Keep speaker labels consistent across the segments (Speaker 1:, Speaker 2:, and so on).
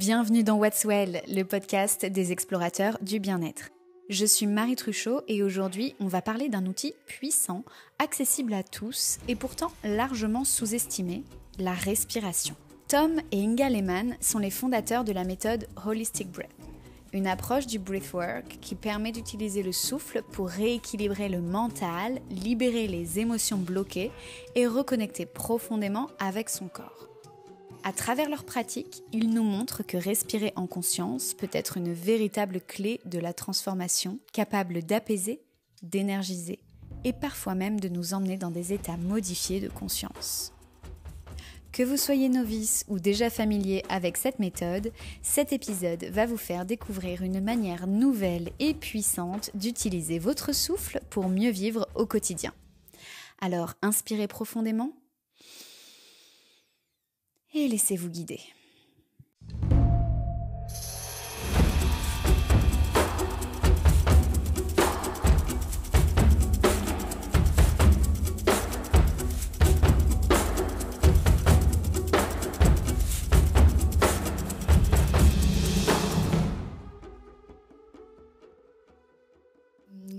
Speaker 1: Bienvenue dans What's Well, le podcast des explorateurs du bien-être. Je suis Marie Truchot et aujourd'hui, on va parler d'un outil puissant, accessible à tous et pourtant largement sous-estimé, la respiration. Tom et Inga Lehman sont les fondateurs de la méthode Holistic Breath, une approche du breathwork qui permet d'utiliser le souffle pour rééquilibrer le mental, libérer les émotions bloquées et reconnecter profondément avec son corps. À travers leur pratique, ils nous montrent que respirer en conscience peut être une véritable clé de la transformation, capable d'apaiser, d'énergiser et parfois même de nous emmener dans des états modifiés de conscience. Que vous soyez novice ou déjà familier avec cette méthode, cet épisode va vous faire découvrir une manière nouvelle et puissante d'utiliser votre souffle pour mieux vivre au quotidien. Alors, inspirez profondément et laissez-vous guider.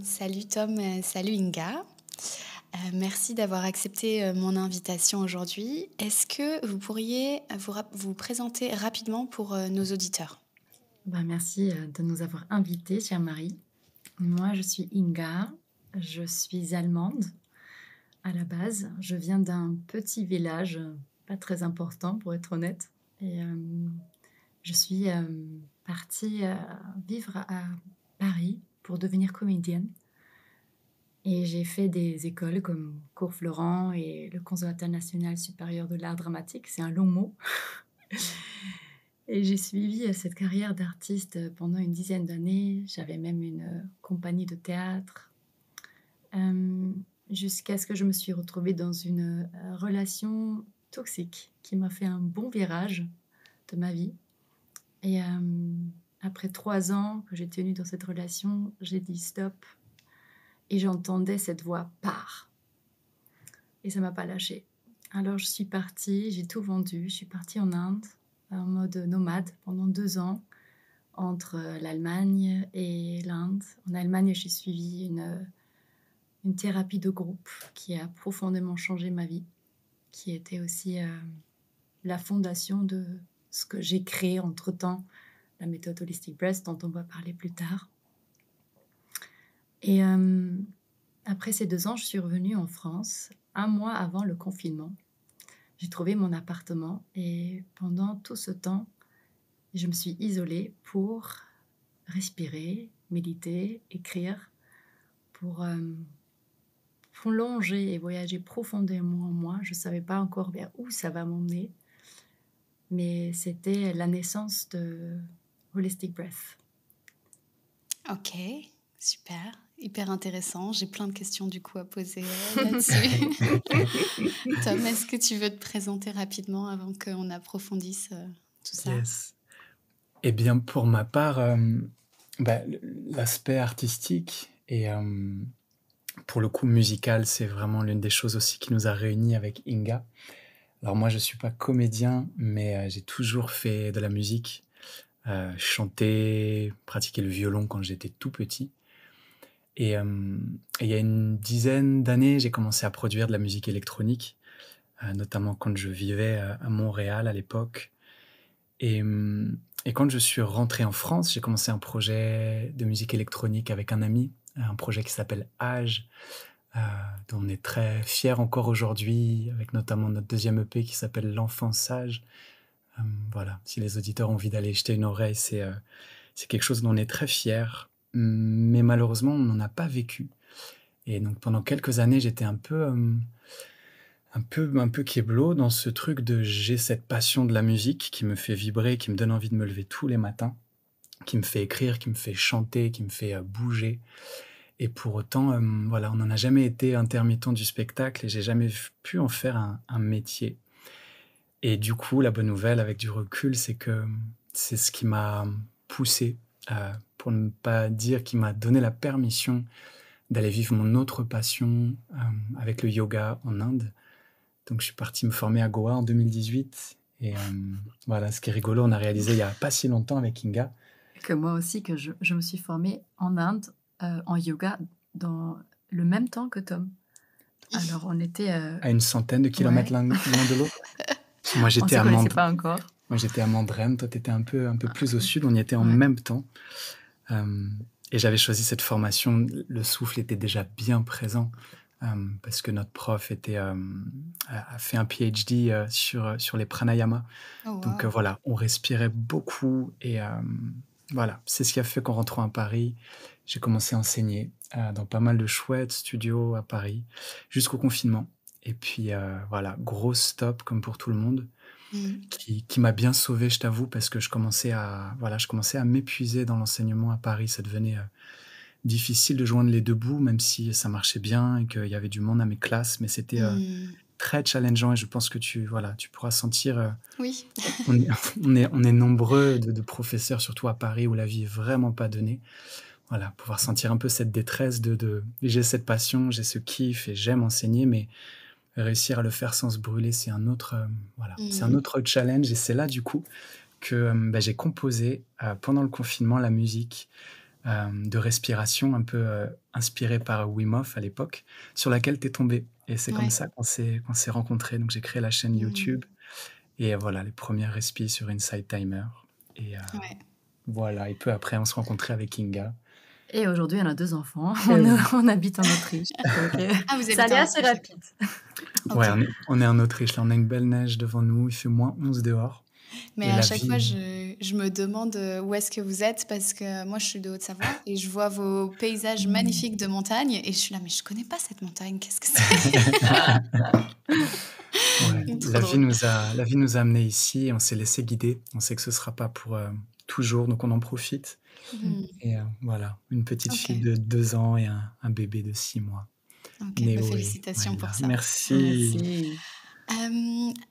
Speaker 1: Salut Tom, salut Inga. Merci d'avoir accepté mon invitation aujourd'hui. Est-ce que vous pourriez vous présenter rapidement pour nos auditeurs ?
Speaker 2: Merci de nous avoir invités, chère Marie. Moi, je suis Inga, je suis allemande à la base. Je viens d'un petit village, pas très important pour être honnête. Et je suis partie vivre à Paris pour devenir comédienne. Et j'ai fait des écoles comme Cours Florent et le Conservatoire national supérieur de l'art dramatique. C'est un long mot. Et j'ai suivi cette carrière d'artiste pendant une dizaine d'années. J'avais même une compagnie de théâtre. Jusqu'à ce que je me suis retrouvée dans une relation toxique qui m'a fait un bon virage de ma vie. Et après 3 ans que j'ai tenu dans cette relation, j'ai dit stop. Et j'entendais cette voix « pars ». Et ça ne m'a pas lâchée. Alors je suis partie, j'ai tout vendu. Je suis partie en Inde, en mode nomade, pendant 2 ans, entre l'Allemagne et l'Inde. En Allemagne, j'ai suivi une thérapie de groupe qui a profondément changé ma vie, qui était aussi la fondation de ce que j'ai créé entre-temps, la méthode Holistic Breath, dont on va parler plus tard. Et après ces 2 ans, je suis revenue en France, 1 mois avant le confinement. J'ai trouvé mon appartement et pendant tout ce temps, je me suis isolée pour respirer, méditer, écrire, pour plonger et voyager profondément en moi. Je ne savais pas encore vers où ça va m'emmener, mais c'était la naissance de Holistic Breath.
Speaker 1: Ok, super. Hyper intéressant. J'ai plein de questions du coup à poser là-dessus. Tom, est-ce que tu veux te présenter rapidement avant qu'on approfondisse tout ça ?
Speaker 3: Yes. Eh bien, pour ma part, l'aspect artistique et pour le coup musical, c'est vraiment l'une des choses aussi qui nous a réunis avec Inga. Alors moi, je ne suis pas comédien, mais j'ai toujours fait de la musique, chanter, pratiquer le violon quand j'étais tout petit. Et il y a une dizaine d'années, j'ai commencé à produire de la musique électronique, notamment quand je vivais à Montréal à l'époque. Et quand je suis rentré en France, j'ai commencé un projet de musique électronique avec un ami, un projet qui s'appelle Age, dont on est très fiers encore aujourd'hui, avec notamment notre 2e EP qui s'appelle L'Enfant Sage. Voilà, si les auditeurs ont envie d'aller jeter une oreille, c'est quelque chose dont on est très fiers. Mais malheureusement, on n'en a pas vécu. Et donc, pendant quelques années, j'étais un peu kéblo dans ce truc de j'ai cette passion de la musique qui me fait vibrer, qui me donne envie de me lever tous les matins, qui me fait écrire, qui me fait chanter, qui me fait bouger. Et pour autant, voilà, on n'en a jamais été intermittent du spectacle et j'ai jamais pu en faire un métier. Et du coup, la bonne nouvelle, avec du recul, c'est que c'est ce qui m'a poussé, pour ne pas dire qui m'a donné la permission d'aller vivre mon autre passion avec le yoga en Inde. Donc je suis parti me former à Goa en 2018 Et voilà, ce qui est rigolo, on a réalisé il n'y a pas si longtemps avec Inga.
Speaker 2: Que moi aussi, que je me suis formée en Inde en yoga dans le même temps que Tom. Alors, on était...
Speaker 3: À une centaine de kilomètres
Speaker 2: ouais,
Speaker 3: l'un de l'autre. Moi,
Speaker 2: on
Speaker 3: j'étais
Speaker 2: se
Speaker 3: à
Speaker 2: connaissait pas encore.
Speaker 3: Moi, j'étais à Mandren, toi, tu étais un peu plus au sud, on y était en
Speaker 2: Ouais.
Speaker 3: même temps. Et j'avais choisi cette formation, le souffle était déjà bien présent, parce que notre prof a fait un PhD sur les pranayamas.
Speaker 1: Oh,
Speaker 3: Donc
Speaker 1: wow.
Speaker 3: voilà, on respirait beaucoup et voilà, c'est ce qui a fait qu'en rentrant à Paris, j'ai commencé à enseigner dans pas mal de chouettes studios à Paris, jusqu'au confinement. Et puis voilà, gros stop comme pour tout le monde,
Speaker 1: Mm.
Speaker 3: qui m'a bien sauvé, je t'avoue, parce que je commençais à m'épuiser dans l'enseignement à Paris. Ça devenait difficile de joindre les deux bouts, même si ça marchait bien et qu'il y avait du monde à mes classes, mais c'était très challengeant et je pense que tu pourras sentir.
Speaker 1: Oui.
Speaker 3: On est nombreux de professeurs, surtout à Paris, où la vie est vraiment pas donnée. Voilà, pouvoir sentir un peu cette détresse j'ai cette passion, j'ai ce kiff et j'aime enseigner, mais réussir à le faire sans se brûler, c'est un autre challenge. Et c'est là, du coup, que j'ai composé pendant le confinement la musique de respiration, un peu inspirée par Wim Hof à l'époque, sur laquelle tu es tombé. Et c'est comme
Speaker 1: Ouais.
Speaker 3: ça qu'on s'est rencontrés. Donc j'ai créé la chaîne YouTube et voilà, les premières respis sur Inside Timer. Et
Speaker 1: Ouais.
Speaker 3: voilà, et peu après, on se rencontrait avec Inga.
Speaker 2: Et aujourd'hui, on a 2 enfants.
Speaker 3: Et oui.
Speaker 2: On habite en Autriche. Donc,
Speaker 1: Ah, vous
Speaker 2: ça
Speaker 1: habitez
Speaker 2: allait
Speaker 1: en
Speaker 2: assez
Speaker 1: Autriche,
Speaker 2: rapide.
Speaker 1: Ok.
Speaker 3: Ouais, on est en Autriche, là, on a une belle neige devant nous, il fait -11 dehors.
Speaker 1: Mais
Speaker 3: Et
Speaker 1: à
Speaker 3: la
Speaker 1: chaque fois,
Speaker 3: vie,
Speaker 1: je me demande où est-ce que vous êtes parce que moi, je suis de Haute-Savoie et je vois vos paysages magnifiques de montagne et je suis là, mais je connais pas cette montagne, qu'est-ce que c'est?
Speaker 3: ouais,
Speaker 1: Trop drôle.
Speaker 3: la vie nous a amenés ici et on s'est laissé guider. On sait que ce sera pas pour toujours, donc on en profite.
Speaker 1: Mhm.
Speaker 3: Et voilà, une petite
Speaker 1: Ok,
Speaker 3: fille de 2 ans et un bébé de 6 mois.
Speaker 1: ok, bah,
Speaker 3: Néo et
Speaker 1: félicitations pour
Speaker 3: Maëla.
Speaker 1: ça.
Speaker 3: Merci.
Speaker 2: Merci.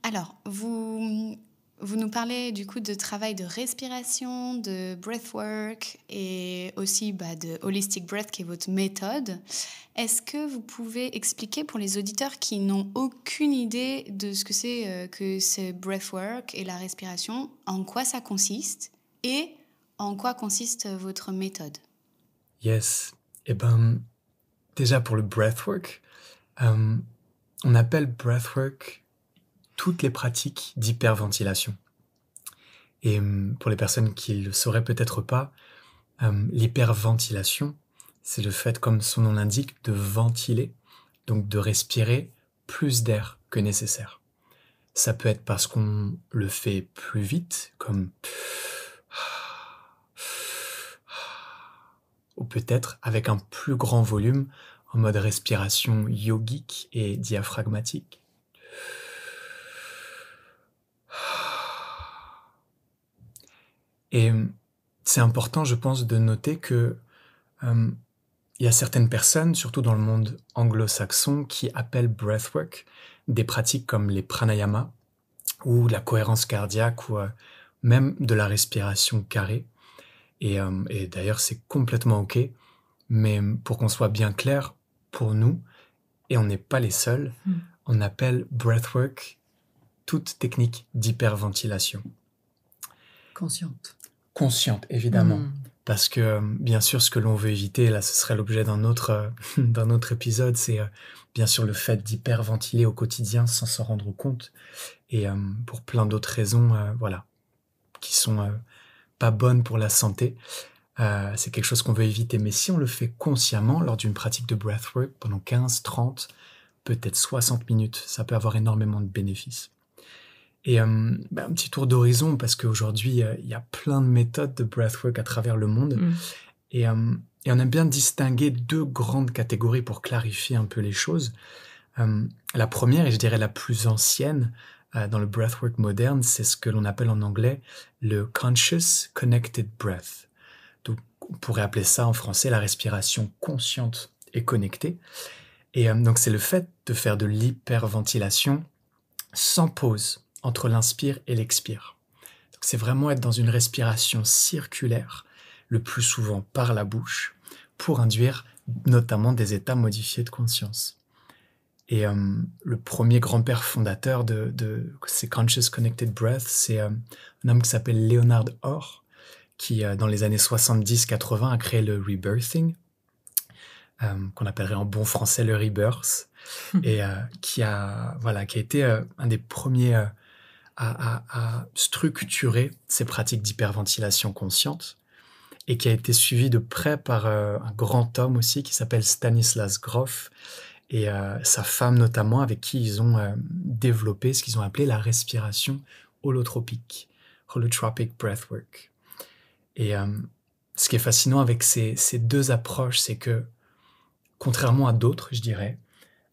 Speaker 1: Alors, vous nous parlez du coup de travail de respiration, de breathwork et aussi de holistic breath qui est votre méthode. Est-ce que vous pouvez expliquer pour les auditeurs qui n'ont aucune idée de ce que c'est breathwork et la respiration, en quoi ça consiste et en quoi consiste votre méthode?
Speaker 3: Yes. Eh ben, déjà pour le breathwork, on appelle breathwork toutes les pratiques d'hyperventilation. Et pour les personnes qui le sauraient peut-être pas, l'hyperventilation, c'est le fait, comme son nom l'indique, de ventiler, donc de respirer plus d'air que nécessaire. Ça peut être parce qu'on le fait plus vite, comme ou peut-être avec un plus grand volume, en mode respiration yogique et diaphragmatique. Et c'est important, je pense, de noter que il y a certaines personnes, surtout dans le monde anglo-saxon, qui appellent breathwork des pratiques comme les pranayama ou la cohérence cardiaque ou même de la respiration carrée. Et d'ailleurs, c'est complètement OK. Mais pour qu'on soit bien clair, pour nous, et on n'est pas les seuls, on appelle breathwork toute technique d'hyperventilation. Consciente, évidemment. Parce que, bien sûr, ce que l'on veut éviter, là, ce serait l'objet d'un autre épisode, c'est bien sûr le fait d'hyperventiler au quotidien sans s'en rendre compte. Et pour plein d'autres raisons, qui sont pas bonnes pour la santé. C'est quelque chose qu'on veut éviter. Mais si on le fait consciemment lors d'une pratique de breathwork pendant 15, 30, peut-être 60 minutes, ça peut avoir énormément de bénéfices. Et un petit tour d'horizon, parce qu'aujourd'hui, il y a plein de méthodes de breathwork à travers le monde. Et on aime bien distinguer 2 grandes catégories pour clarifier un peu les choses. La première, et je dirais la plus ancienne, dans le breathwork moderne, c'est ce que l'on appelle en anglais le Conscious Connected Breath. Donc, on pourrait appeler ça en français la respiration consciente et connectée. Et donc, c'est le fait de faire de l'hyperventilation sans pause entre l'inspire et l'expire. Donc, c'est vraiment être dans une respiration circulaire, le plus souvent par la bouche, pour induire notamment des états modifiés de conscience. Et le premier grand-père fondateur de ces Conscious Connected Breath, c'est un homme qui s'appelle Leonard Orr, qui, dans les années 70-80, a créé le rebirthing, qu'on appellerait en bon français le rebirth, et qui a été un des premiers à structurer ces pratiques d'hyperventilation consciente, et qui a été suivi de près par un grand homme aussi qui s'appelle Stanislas Grof, et sa femme notamment, avec qui ils ont développé ce qu'ils ont appelé la respiration holotropique, holotropic breathwork. Et ce qui est fascinant avec ces deux approches, c'est que, contrairement à d'autres, je dirais,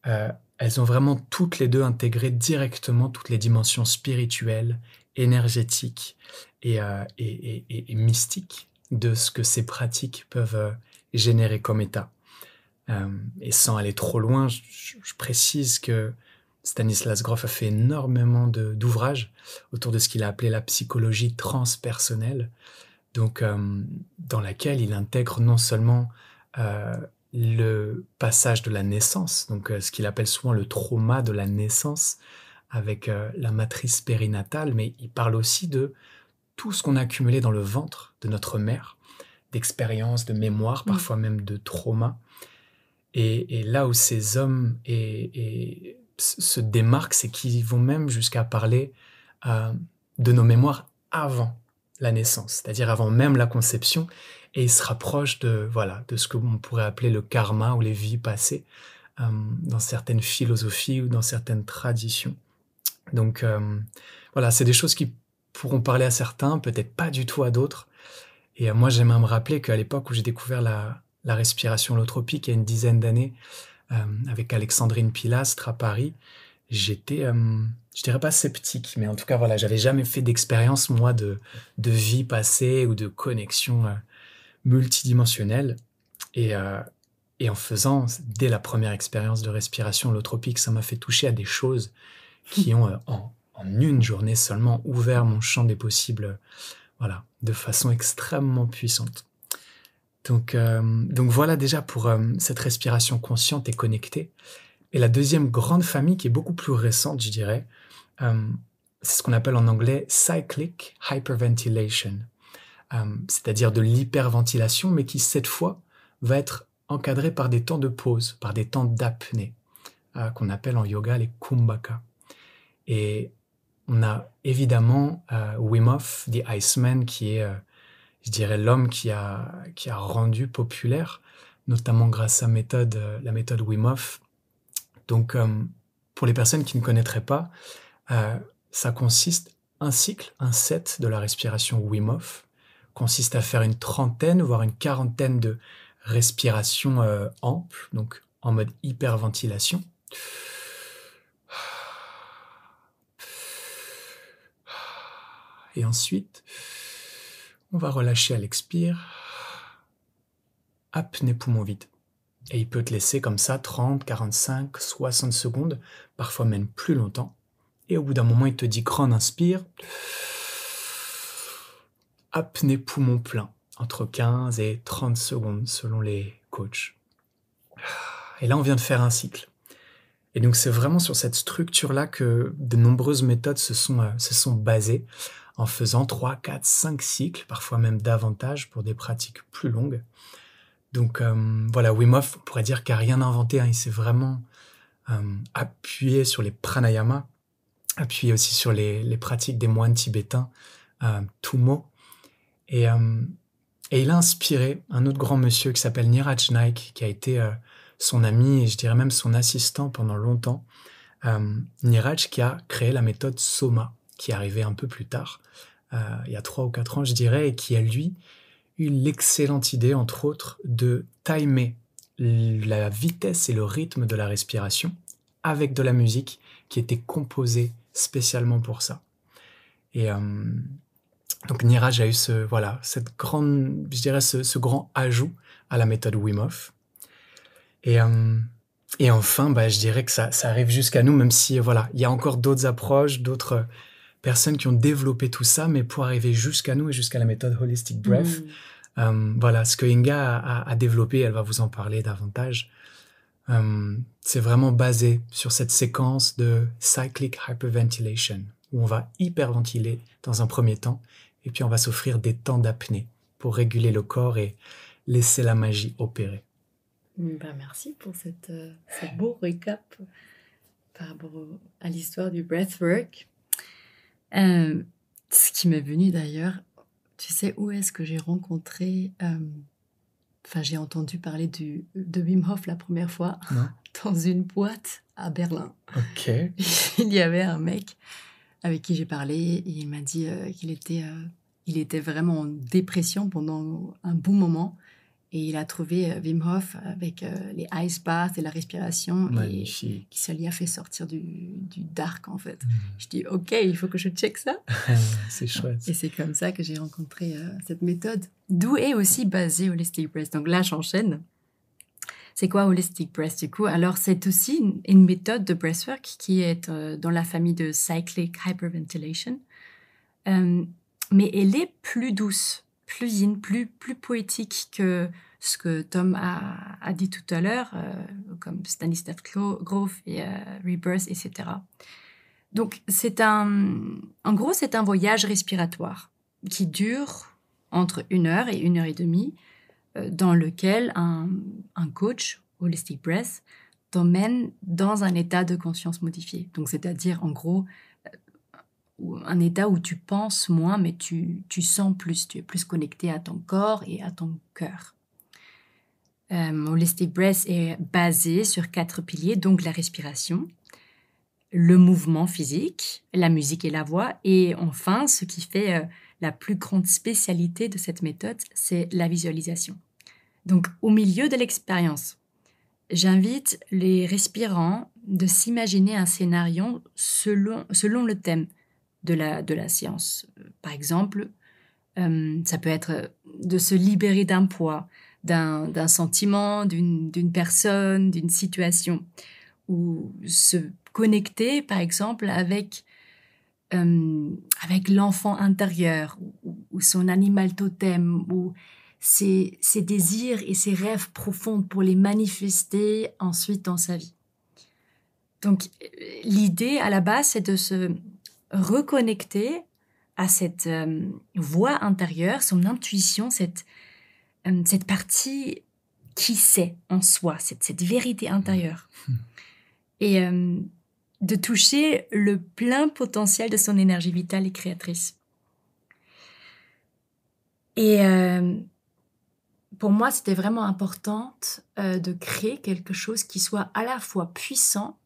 Speaker 3: elles ont vraiment toutes les deux intégré directement toutes les dimensions spirituelles, énergétiques et mystiques de ce que ces pratiques peuvent générer comme état. Et sans aller trop loin, je précise que Stanislas Grof a fait énormément d'ouvrages autour de ce qu'il a appelé la psychologie transpersonnelle, donc dans laquelle il intègre non seulement le passage de la naissance, donc ce qu'il appelle souvent le trauma de la naissance avec la matrice périnatale, mais il parle aussi de tout ce qu'on a accumulé dans le ventre de notre mère, d'expériences, de mémoires, parfois même de traumas. Et là où ces hommes se démarquent, c'est qu'ils vont même jusqu'à parler de nos mémoires avant la naissance, c'est-à-dire avant même la conception, et ils se rapprochent de ce que l'on pourrait appeler le karma ou les vies passées dans certaines philosophies ou dans certaines traditions. Donc c'est des choses qui pourront parler à certains, peut-être pas du tout à d'autres. Et moi, j'aime me rappeler qu'à l'époque où j'ai découvert la respiration holotropique il y a une dizaine d'années, avec Alexandrine Pilastre à Paris, j'étais, je dirais pas sceptique, mais en tout cas, j'avais jamais fait d'expérience, moi, de vie passée ou de connexion multidimensionnelle. Et en faisant, dès la première expérience de respiration holotropique, ça m'a fait toucher à des choses qui ont, en une journée seulement, ouvert mon champ des possibles, de façon extrêmement puissante. Donc voilà déjà pour cette respiration consciente et connectée. Et la deuxième grande famille, qui est beaucoup plus récente, je dirais, c'est ce qu'on appelle en anglais cyclic hyperventilation, c'est-à-dire de l'hyperventilation, mais qui cette fois va être encadrée par des temps de pause, par des temps d'apnée, qu'on appelle en yoga les kumbhaka. Et on a évidemment Wim Hof, the Iceman, qui est je dirais l'homme qui a rendu populaire, notamment grâce à la méthode Wim Hof. Donc, pour les personnes qui ne connaîtraient pas, ça consiste, un cycle, un set de la respiration Wim Hof, consiste à faire une trentaine, voire une quarantaine de respirations amples, donc en mode hyperventilation. Et ensuite, on va relâcher à l'expire, apnée poumon vide. Et il peut te laisser comme ça 30, 45, 60 secondes, parfois même plus longtemps. Et au bout d'un moment, il te dit grand inspire, apnée poumon plein, entre 15 et 30 secondes selon les coachs. Et là, on vient de faire un cycle. Et donc, c'est vraiment sur cette structure-là que de nombreuses méthodes se sont basées, en faisant 3, 4, 5 cycles, parfois même davantage pour des pratiques plus longues. Donc Wim Hof, on pourrait dire qu'il n'a rien inventé, il s'est vraiment appuyé sur les pranayamas, appuyé aussi sur les pratiques des moines tibétains, Tummo, et il a inspiré un autre grand monsieur qui s'appelle Niraj Naik, qui a été son ami et je dirais même son assistant pendant longtemps. Niraj qui a créé la méthode Soma, qui est arrivée un peu plus tard, il y a 3 ou 4 ans, je dirais, et qui a, lui, eu l'excellente idée, entre autres, de timer la vitesse et le rythme de la respiration avec de la musique qui était composée spécialement pour ça. Et donc Niraj a eu cette grande, je dirais, ce grand ajout à la méthode Wim Hof. Et enfin, je dirais que ça arrive jusqu'à nous, même si il y a encore d'autres approches, d'autres personnes qui ont développé tout ça, mais pour arriver jusqu'à nous et jusqu'à la méthode Holistic Breath, ce que Inga a développé, elle va vous en parler davantage. C'est vraiment basé sur cette séquence de cyclic hyperventilation, où on va hyperventiler dans un premier temps, et puis on va s'offrir des temps d'apnée pour réguler le corps et laisser la magie opérer.
Speaker 2: Merci pour ce beau récap par rapport à l'histoire du breathwork. Ce qui m'est venu d'ailleurs, tu sais où est-ce que j'ai rencontré, j'ai entendu parler de Wim Hof la première fois dans une boîte à Berlin.
Speaker 3: Ok.
Speaker 2: Il y avait un mec avec qui j'ai parlé et il m'a dit qu'il était vraiment en dépression pendant un bon moment. Et il a trouvé Wim Hof avec les ice baths et la respiration.
Speaker 3: Magnifique.
Speaker 2: Et qui ça lui a fait sortir du dark, en fait. Je dis, OK, il faut que je check ça.
Speaker 3: C'est chouette.
Speaker 2: Et c'est comme ça que j'ai rencontré cette méthode. D'où est aussi basé Holistic Breath. Donc là, j'enchaîne. C'est quoi Holistic Breath, du coup? Alors, c'est aussi une méthode de breathwork qui est dans la famille de Cyclic Hyperventilation. Mais elle est plus douce, plus yin, plus poétique que ce que Tom a dit tout à l'heure, comme Stanislav Grof et Rebirth, etc. Donc, en gros, c'est un voyage respiratoire qui dure entre 1 heure et 1 heure et demie, dans lequel un coach, Holistic Breath, t'emmène dans un état de conscience modifié. Donc, c'est-à-dire, en gros, un état où tu penses moins, mais tu sens plus, tu es plus connecté à ton corps et à ton cœur. Holistic Breath est basé sur 4 piliers, donc la respiration, le mouvement physique, la musique et la voix, et enfin, ce qui fait la plus grande spécialité de cette méthode, c'est la visualisation. Donc, au milieu de l'expérience, j'invite les respirants de s'imaginer un scénario selon le thème de la séance. Par exemple, ça peut être de se libérer d'un poids, d'un sentiment, d'une personne, d'une situation, ou se connecter, par exemple, avec l'enfant intérieur, ou son animal totem, ou ses désirs et ses rêves profonds pour les manifester ensuite dans sa vie. Donc, l'idée à la base, c'est de se reconnecter à cette voix intérieure, son intuition, cette partie qui sait en soi, cette vérité intérieure. Et de toucher le plein potentiel de son énergie vitale et créatrice. Et pour moi, c'était vraiment important de créer quelque chose qui soit à la fois puissant,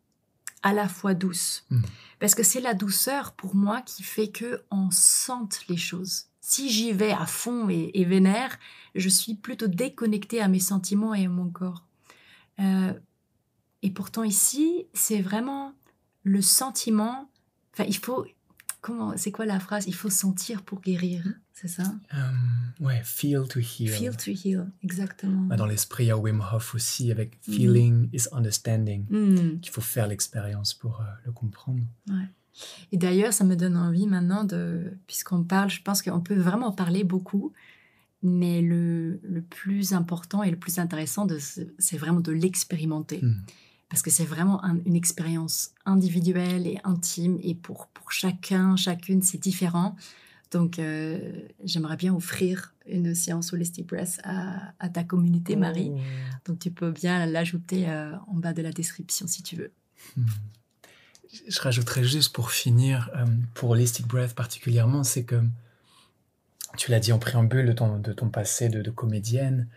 Speaker 2: à la fois douce. Parce que c'est la douceur, pour moi, qui fait qu'on sente les choses. Si j'y vais à fond et vénère, je suis plutôt déconnectée à mes sentiments et à mon corps. Et pourtant ici, c'est vraiment le sentiment... Enfin, il faut... c'est quoi la phrase? Il faut sentir pour guérir, c'est ça?
Speaker 3: Ouais, feel to heal.
Speaker 2: Feel to heal, exactement.
Speaker 3: Dans l'esprit, il y a Wim Hof aussi, avec feeling is understanding, qu'il faut faire l'expérience pour le comprendre.
Speaker 2: Ouais. Et d'ailleurs, ça me donne envie maintenant puisqu'on parle, je pense qu'on peut vraiment en parler beaucoup, mais le plus important et le plus intéressant, c'est vraiment de l'expérimenter. Parce que c'est vraiment une expérience individuelle et intime, et pour chacune, c'est différent. Donc, j'aimerais bien offrir une séance Holistic Breath à ta communauté, Marie. Donc, tu peux bien l'ajouter en bas de la description si tu veux.
Speaker 3: Je rajouterais juste pour finir, pour Holistic Breath particulièrement, c'est que, tu l'as dit en préambule de ton passé de comédienne,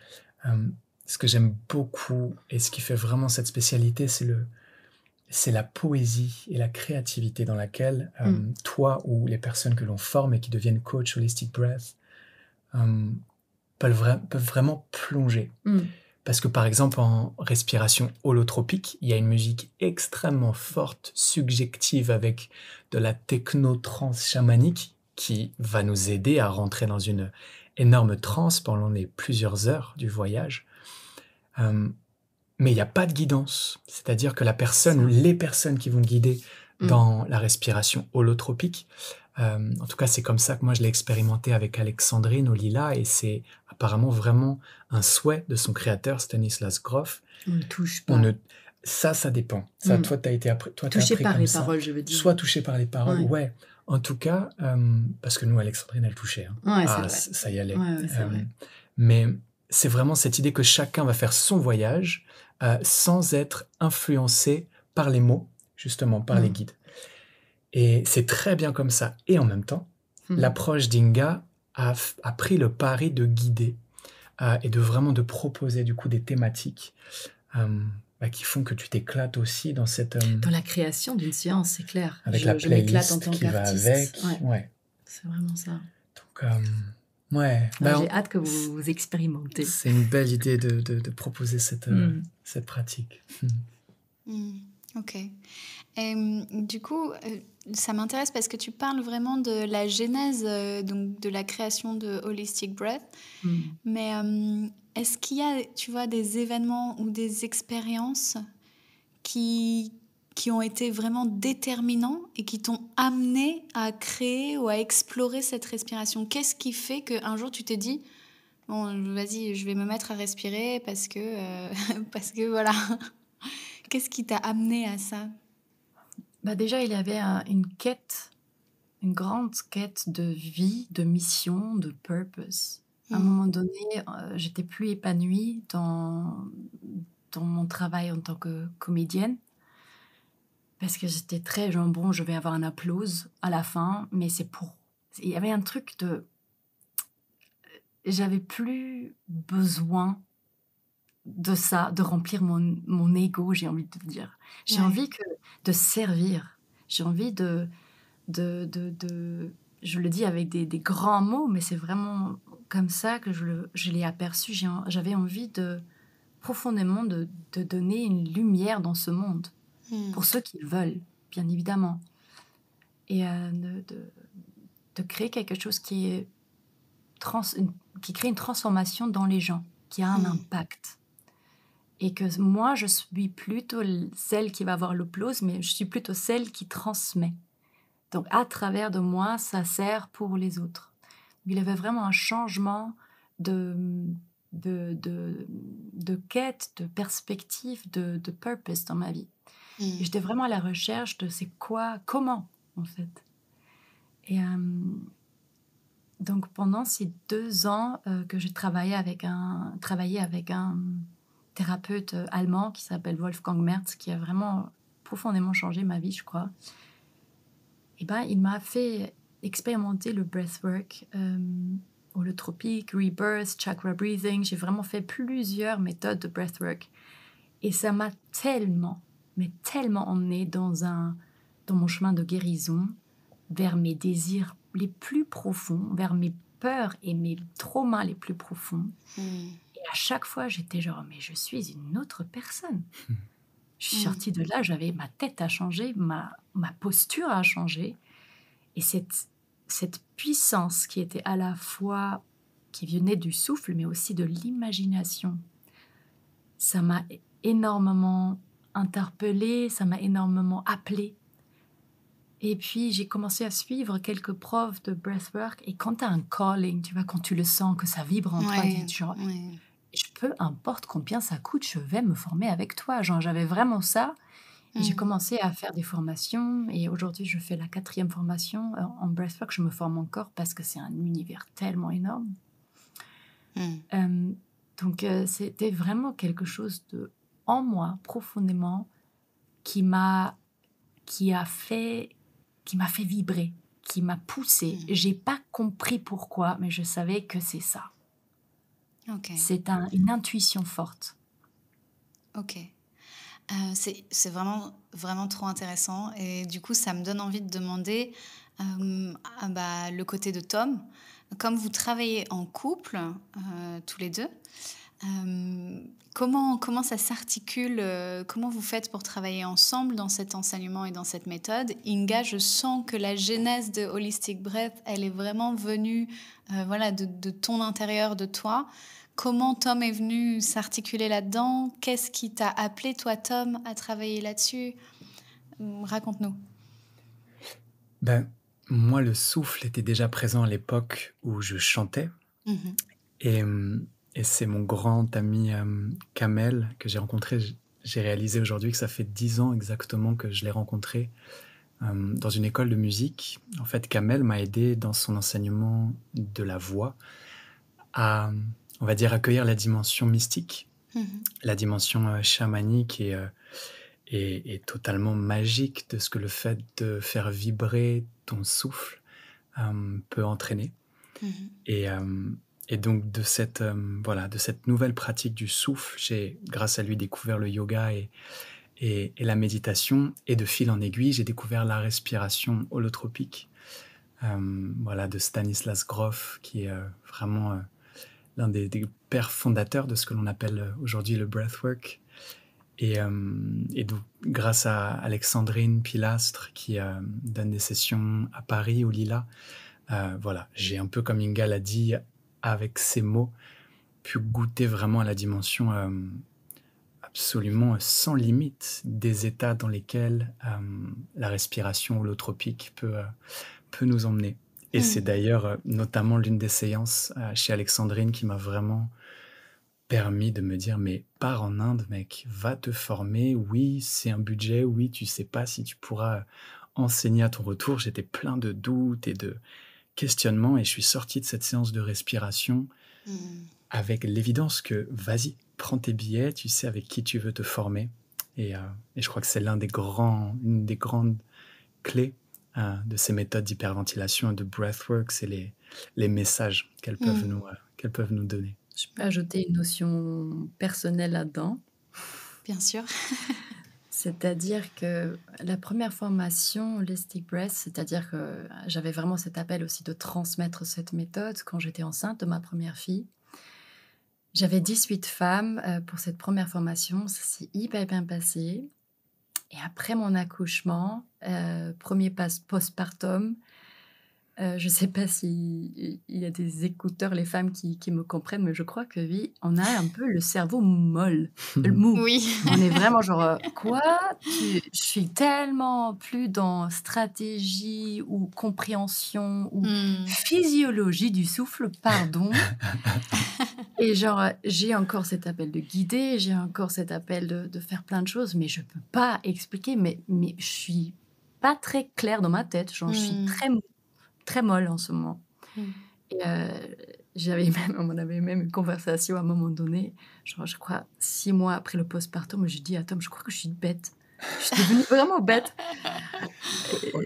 Speaker 3: ce que j'aime beaucoup et ce qui fait vraiment cette spécialité, c'est la poésie et la créativité dans laquelle toi ou les personnes que l'on forme et qui deviennent coach Holistic Breath peuvent vraiment plonger. Parce que par exemple en respiration holotropique, il y a une musique extrêmement forte, subjective, avec de la techno-trance chamanique qui va nous aider à rentrer dans une énorme transe pendant les plusieurs heures du voyage. Mais il n'y a pas de guidance, c'est-à-dire que la personne ou les personnes qui vont te guider dans la respiration holotropique. En tout cas, c'est comme ça que moi je l'ai expérimenté avec Alexandrine au Lila, et c'est apparemment vraiment un souhait de son créateur, Stanislas Grof.
Speaker 2: On ne touche
Speaker 3: On
Speaker 2: pas.
Speaker 3: ne... Ça dépend. Ça, toi, t'as appris
Speaker 2: Touché par
Speaker 3: comme
Speaker 2: les
Speaker 3: ça.
Speaker 2: paroles, je veux dire.
Speaker 3: Soit touché par les paroles,
Speaker 2: Ouais.
Speaker 3: ouais. En tout cas, parce que nous, Alexandrine, elle touchait. Hein.
Speaker 2: Ouais, c'est vrai.
Speaker 3: Ça y allait.
Speaker 2: Ouais, c'est vrai.
Speaker 3: Mais c'est vraiment cette idée que chacun va faire son voyage sans être influencé par les mots, justement, par les guides. Et c'est très bien comme ça. Et en même temps, l'approche d'Inga a pris le pari de guider et de vraiment de proposer du coup des thématiques qui font que tu t'éclates aussi dans cette...
Speaker 2: Dans la création d'une séance, c'est clair.
Speaker 3: Avec
Speaker 2: je m'éclate en tant
Speaker 3: qui va
Speaker 2: qu'artiste.
Speaker 3: avec. Ouais.
Speaker 2: C'est vraiment ça.
Speaker 3: Donc, ouais.
Speaker 2: J'ai hâte que vous expérimentez.
Speaker 3: C'est une belle idée de proposer cette pratique.
Speaker 1: Ok. Et, du coup, ça m'intéresse parce que tu parles vraiment de la genèse donc de la création de Holistic Breath. Mais est-ce qu'il y a, tu vois, des événements ou des expériences qui ont été vraiment déterminants et qui t'ont amené à créer ou à explorer cette respiration? Qu'est-ce qui fait qu'un jour tu t'es dit bon, vas-y, je vais me mettre à respirer parce que voilà. Qu'est-ce qui t'a amené à ça?
Speaker 2: Déjà, il y avait une quête, une grande quête de vie, de mission, de purpose. À un moment donné, j'étais plus épanouie dans mon travail en tant que comédienne parce que j'étais très genre, bon, je vais avoir un applause à la fin, mais il y avait un truc j'avais plus besoin de ça, de remplir mon ego, j'ai envie de te dire. J'ai envie de servir. J'ai envie de je le dis avec des grands mots, mais c'est vraiment comme ça que je l'ai aperçu. J'avais envie profondément de donner une lumière dans ce monde, pour ceux qui le veulent, bien évidemment. Et de créer quelque chose qui crée une transformation dans les gens, qui a un impact. Et que moi, je suis plutôt celle qui va avoir l'applause, mais je suis plutôt celle qui transmet. Donc, à travers de moi, ça sert pour les autres. Il y avait vraiment un changement de quête, de perspective, de purpose dans ma vie. Et j'étais vraiment à la recherche de c'est quoi, comment, en fait. Et donc, pendant ces 2 ans que j'ai travaillé avec un thérapeute allemand qui s'appelle Wolfgang Merz, qui a vraiment profondément changé ma vie, je crois. Et il m'a fait expérimenter le breathwork, holotropique, rebirth, chakra breathing. J'ai vraiment fait plusieurs méthodes de breathwork. Et ça m'a tellement emmenée dans mon chemin de guérison, vers mes désirs les plus profonds, vers mes peurs et mes traumas les plus profonds. Et à chaque fois, j'étais genre, mais je suis une autre personne. Je suis sortie de là, ma tête a changé, ma posture a changé. Et cette puissance qui était à la fois, qui venait du souffle, mais aussi de l'imagination, ça m'a énormément interpellée, ça m'a énormément appelée. Et puis, j'ai commencé à suivre quelques profs de breathwork. Et quand tu as un calling, tu vois, quand tu le sens, que ça vibre en toi, tu dis genre, peu importe combien ça coûte, je vais me former avec toi. Genre, j'avais vraiment ça. Et j'ai commencé à faire des formations. Et aujourd'hui, je fais la 4e formation en breathwork. Je me forme encore parce que c'est un univers tellement énorme. Donc, c'était vraiment quelque chose en moi, profondément, qui m'a fait vibrer, qui m'a poussée. J'ai pas compris pourquoi, mais je savais que c'est ça.
Speaker 1: Okay.
Speaker 2: C'est une intuition forte.
Speaker 1: Ok. C'est vraiment, vraiment trop intéressant. Et du coup, ça me donne envie de demander le côté de Tom. Comme vous travaillez en couple, tous les deux, comment ça s'articule, comment vous faites pour travailler ensemble dans cet enseignement et dans cette méthode? Inga, je sens que la genèse de Holistic Breath, elle est vraiment venue de ton intérieur, de toi. Comment Tom est venu s'articuler là-dedans? Qu'est-ce qui t'a appelé, toi, Tom, à travailler là-dessus? Raconte-nous.
Speaker 3: Ben, moi, le souffle était déjà présent à l'époque où je chantais.
Speaker 1: Mhm.
Speaker 3: Et, et c'est mon grand ami Kamel que j'ai rencontré. J'ai réalisé aujourd'hui que ça fait 10 ans exactement que je l'ai rencontré dans une école de musique. En fait, Kamel m'a aidé dans son enseignement de la voix à, on va dire, accueillir la dimension mystique,
Speaker 1: Mhm.
Speaker 3: la dimension chamanique et totalement magique de ce que le fait de faire vibrer ton souffle peut entraîner.
Speaker 1: Mhm.
Speaker 3: Et donc de cette nouvelle pratique du souffle, j'ai, grâce à lui, découvert le yoga et la méditation. Et de fil en aiguille, j'ai découvert la respiration holotropique de Stanislas Grof, qui est vraiment l'un des pères fondateurs de ce que l'on appelle aujourd'hui le breathwork. Et donc, grâce à Alexandrine Pilastre, qui donne des sessions à Paris, au Lila, j'ai un peu, comme Inga l'a dit, avec ces mots, pu goûter vraiment à la dimension absolument sans limite des états dans lesquels la respiration holotropique peut nous emmener. Et c'est d'ailleurs notamment l'une des séances chez Alexandrine qui m'a vraiment permis de me dire, mais pars en Inde, mec, va te former, oui, c'est un budget, oui, tu sais pas si tu pourras enseigner à ton retour. J'étais plein de doutes et de questionnements et je suis sorti de cette séance de respiration avec l'évidence que, vas-y, prends tes billets, tu sais avec qui tu veux te former. Et je crois que c'est une des grandes clés de ces méthodes d'hyperventilation et de breathwork, c'est les messages qu'elles peuvent nous donner.
Speaker 2: Je peux ajouter une notion personnelle là-dedans.
Speaker 1: Bien sûr.
Speaker 2: C'est-à-dire que la première formation Holistic Breath, c'est-à-dire que j'avais vraiment cet appel aussi de transmettre cette méthode quand j'étais enceinte de ma première fille. J'avais 18 femmes pour cette première formation, ça s'est hyper bien passé. Et après mon accouchement, premier postpartum, je ne sais pas s'il y a des écouteurs, les femmes qui me comprennent, mais je crois que oui, on a un peu le cerveau mou.
Speaker 1: Oui.
Speaker 2: On est vraiment genre, quoi? Je suis tellement plus dans stratégie ou compréhension ou physiologie du souffle, pardon. Et genre, j'ai encore cet appel de guider, j'ai encore cet appel de faire plein de choses, mais je ne peux pas expliquer, mais je suis pas très claire dans ma tête, genre je suis très molle en ce moment. Et on avait même une conversation à un moment donné, genre je crois 6 mois après le postpartum, je dis à Tom, je crois que je suis bête. Je suis devenue vraiment bête.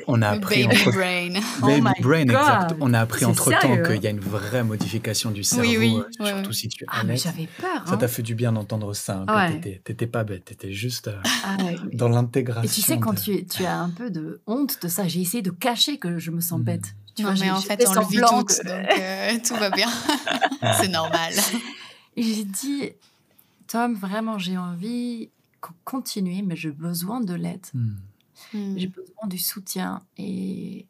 Speaker 3: On a appris
Speaker 1: baby brain.
Speaker 3: Baby brain,
Speaker 2: God.
Speaker 3: exact. On a appris
Speaker 2: C'est
Speaker 3: entre-temps
Speaker 2: sérieux,
Speaker 3: qu'il y a une vraie modification du cerveau, surtout si tu es
Speaker 2: Ah, mais
Speaker 3: honnête.
Speaker 2: j'avais peur.
Speaker 3: Ça t'a fait du bien d'entendre ça, que
Speaker 2: Ouais.
Speaker 3: t'étais pas bête, t'étais juste
Speaker 2: Ouais.
Speaker 3: dans l'intégration.
Speaker 2: Et tu sais, quand tu as un peu de honte de ça, j'ai essayé de cacher que je me sens bête. Tu
Speaker 1: Non,
Speaker 2: vois,
Speaker 1: mais en
Speaker 2: j'ai
Speaker 1: fait,
Speaker 2: fait
Speaker 1: on le vit
Speaker 2: semblant
Speaker 1: toutes,
Speaker 2: que-
Speaker 1: donc tout va bien. C'est normal.
Speaker 2: Et j'ai dit, Tom, vraiment, j'ai envie de continuer, mais j'ai besoin de l'aide. J'ai besoin du soutien. Et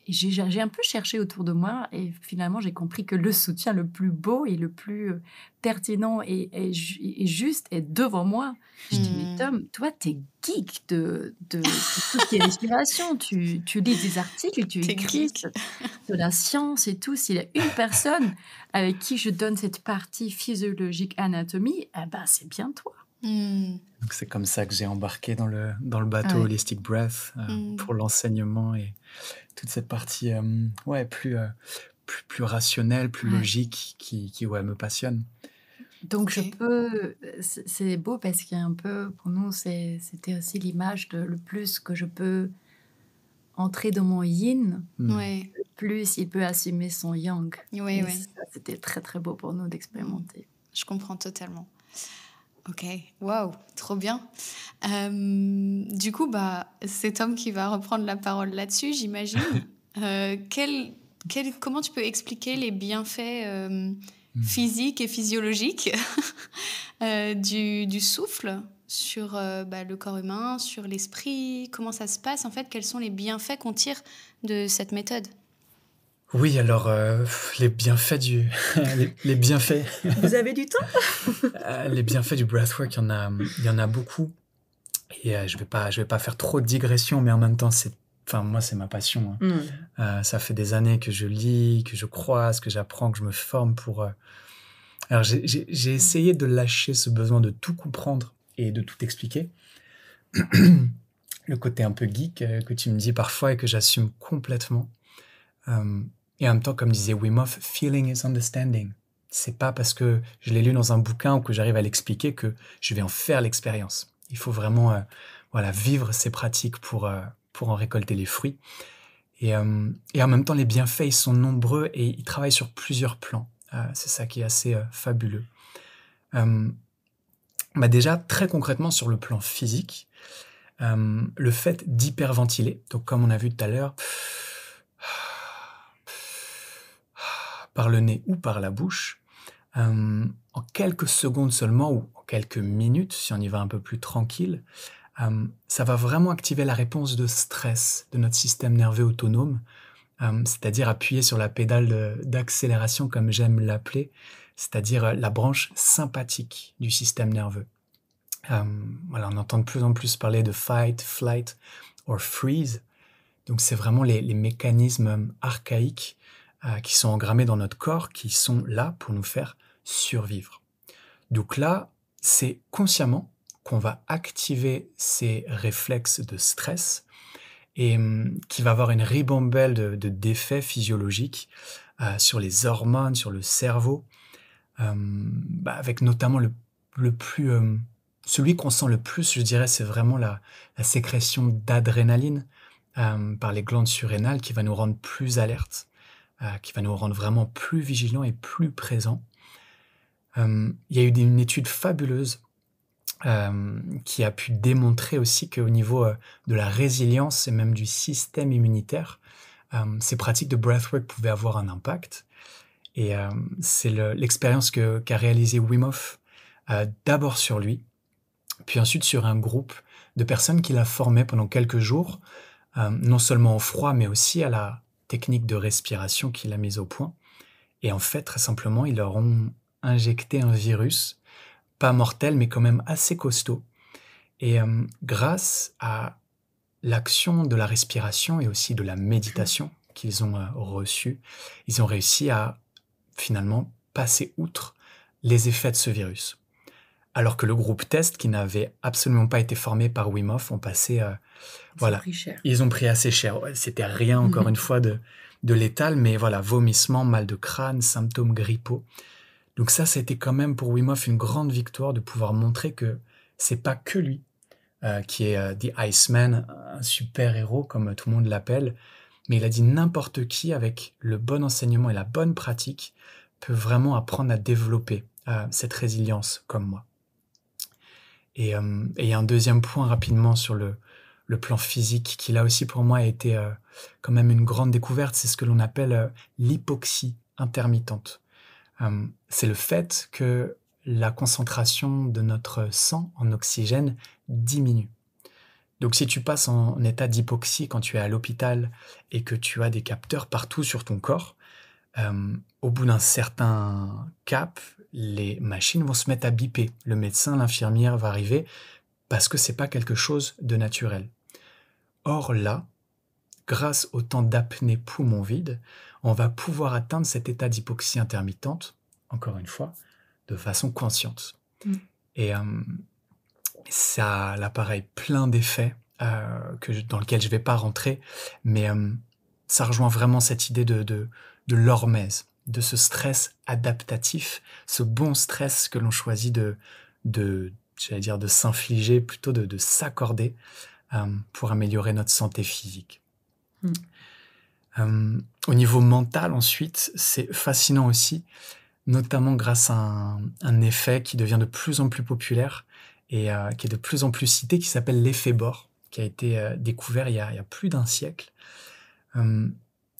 Speaker 2: j'ai un peu cherché autour de moi et finalement, j'ai compris que le soutien le plus beau et le plus pertinent et juste est devant moi. Je dis, mais Tom, toi, t'es geek de tout ce qui est respiration. Tu lis des articles, tu
Speaker 1: T'es
Speaker 2: écris
Speaker 1: geek.
Speaker 2: de la science et tout. S'il y a une personne avec qui je donne cette partie physiologique anatomie, eh ben, c'est bien toi.
Speaker 3: Donc c'est comme ça que j'ai embarqué dans le bateau
Speaker 2: Ouais.
Speaker 3: Holistic Breath pour l'enseignement et toute cette partie plus rationnelle, plus
Speaker 2: Ouais.
Speaker 3: logique qui me passionne.
Speaker 2: Donc,
Speaker 1: Ok.
Speaker 2: c'est beau parce qu'il y a un peu, pour nous, c'était aussi l'image de le plus que je peux entrer dans mon yin,
Speaker 1: Ouais.
Speaker 2: le plus il peut assumer son yang.
Speaker 1: Oui,
Speaker 2: Et
Speaker 1: oui.
Speaker 2: ça, c'était très, très beau pour nous d'expérimenter.
Speaker 1: Je comprends totalement. Ok, waouh, trop bien. Du coup, c'est Tom qui va reprendre la parole là-dessus, j'imagine. Comment tu peux expliquer les bienfaits physiques et physiologiques du souffle sur le corps humain, sur l'esprit? Comment ça se passe en fait? Quels sont les bienfaits qu'on tire de cette méthode?
Speaker 3: Oui, alors les bienfaits les bienfaits
Speaker 2: Vous avez du temps?
Speaker 3: les bienfaits du breathwork, il y en a beaucoup. Et je vais pas faire trop de digressions, mais en même temps, c'est enfin, moi, c'est ma passion,
Speaker 2: Mm.
Speaker 3: hein. Ça fait des années que je lis, que je croise, que j'apprends, que je me forme pour... Alors, j'ai essayé de lâcher ce besoin de tout comprendre et de tout expliquer. Le côté un peu geek que tu me dis parfois et que j'assume complètement. Et en même temps, comme disait Wim Hof, feeling is understanding. C'est pas parce que je l'ai lu dans un bouquin ou que j'arrive à l'expliquer que je vais en faire l'expérience. Il faut vraiment vivre ces pratiques pour en récolter les fruits. Et en même temps, les bienfaits, ils sont nombreux et ils travaillent sur plusieurs plans. C'est ça qui est assez fabuleux. Déjà, très concrètement, sur le plan physique, le fait d'hyperventiler, donc comme on a vu tout à l'heure, par le nez ou par la bouche, en quelques secondes seulement, ou en quelques minutes, si on y va un peu plus tranquille, ça va vraiment activer la réponse de stress de notre système nerveux autonome, c'est-à-dire appuyer sur la pédale d'accélération, comme j'aime l'appeler, c'est-à-dire la branche sympathique du système nerveux. On entend de plus en plus parler de fight, flight or freeze. Donc c'est vraiment les mécanismes archaïques qui sont engrammés dans notre corps, qui sont là pour nous faire survivre. Donc là, c'est consciemment qu'on va activer ces réflexes de stress et qui va avoir une ribambelle d'effets physiologiques sur les hormones, sur le cerveau, avec notamment celui qu'on sent le plus, je dirais, c'est vraiment la sécrétion d'adrénaline par les glandes surrénales qui va nous rendre plus alertes, qui va nous rendre vraiment plus vigilants et plus présents. Il y a eu une étude fabuleuse qui a pu démontrer aussi qu'au niveau de la résilience et même du système immunitaire, ces pratiques de breathwork pouvaient avoir un impact. Et c'est l'expérience qu'a réalisée Wim Hof, d'abord sur lui, puis ensuite sur un groupe de personnes qu'il a formé pendant quelques jours, non seulement au froid, mais aussi à la technique de respiration qu'il a mise au point. Et en fait, très simplement, ils leur ont injecté un virus, pas mortel, mais quand même assez costaud. Et grâce à l'action de la respiration et aussi de la méditation qu'ils ont reçue, ils ont réussi à finalement passer outre les effets de ce virus. Alors que le groupe test, qui n'avait absolument pas été formé par Wim Hof, ont passé... Ils ont pris assez cher. C'était rien, encore une fois, de létal, mais voilà, vomissement, mal de crâne, symptômes grippaux. Donc ça, c'était quand même pour Wim Hof une grande victoire de pouvoir montrer que c'est pas que lui qui est The Iceman, un super-héros, comme tout le monde l'appelle, mais il a dit n'importe qui, avec le bon enseignement et la bonne pratique, peut vraiment apprendre à développer cette résilience comme moi. Et il y a un deuxième point rapidement sur le plan physique qui là aussi pour moi a été quand même une grande découverte, c'est ce que l'on appelle l'hypoxie intermittente. C'est le fait que la concentration de notre sang en oxygène diminue. Donc si tu passes en état d'hypoxie quand tu es à l'hôpital et que tu as des capteurs partout sur ton corps, au bout d'un certain cap, les machines vont se mettre à biper. Le médecin, l'infirmière va arriver parce que c'est pas quelque chose de naturel. Or là, grâce au temps d'apnée poumon vide, on va pouvoir atteindre cet état d'hypoxie intermittente, encore une fois, de façon consciente. Et ça a là pareil plein d'effets dans lesquels je ne vais pas rentrer, mais ça rejoint vraiment cette idée de l'hormèse, de ce stress adaptatif, ce bon stress que l'on choisit de s'infliger, plutôt de s'accorder pour améliorer notre santé physique. Au niveau mental, ensuite, c'est fascinant aussi, notamment grâce à un effet qui devient de plus en plus populaire et qui est de plus en plus cité, qui s'appelle l'effet Bohr, qui a été découvert il y a plus d'un siècle.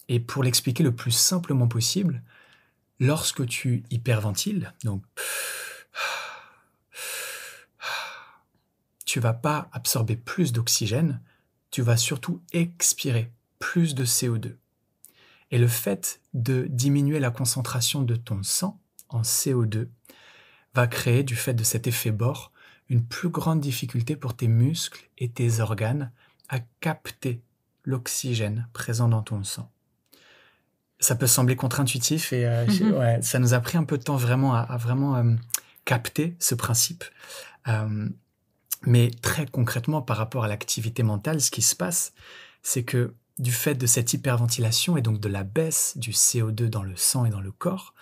Speaker 3: Et pour l'expliquer le plus simplement possible, lorsque tu hyperventiles, donc tu vas pas absorber plus d'oxygène, tu vas surtout expirer plus de CO2. Et le fait de diminuer la concentration de ton sang en CO2 va créer, du fait de cet effet Bohr, une plus grande difficulté pour tes muscles et tes organes à capter l'oxygène présent dans ton sang. Ça peut sembler contre-intuitif et ouais, ça nous a pris un peu de temps vraiment à vraiment capter ce principe. Mais très concrètement, par rapport à l'activité mentale, ce qui se passe, c'est que du fait de cette hyperventilation et donc de la baisse du CO2 dans le sang et dans le corps,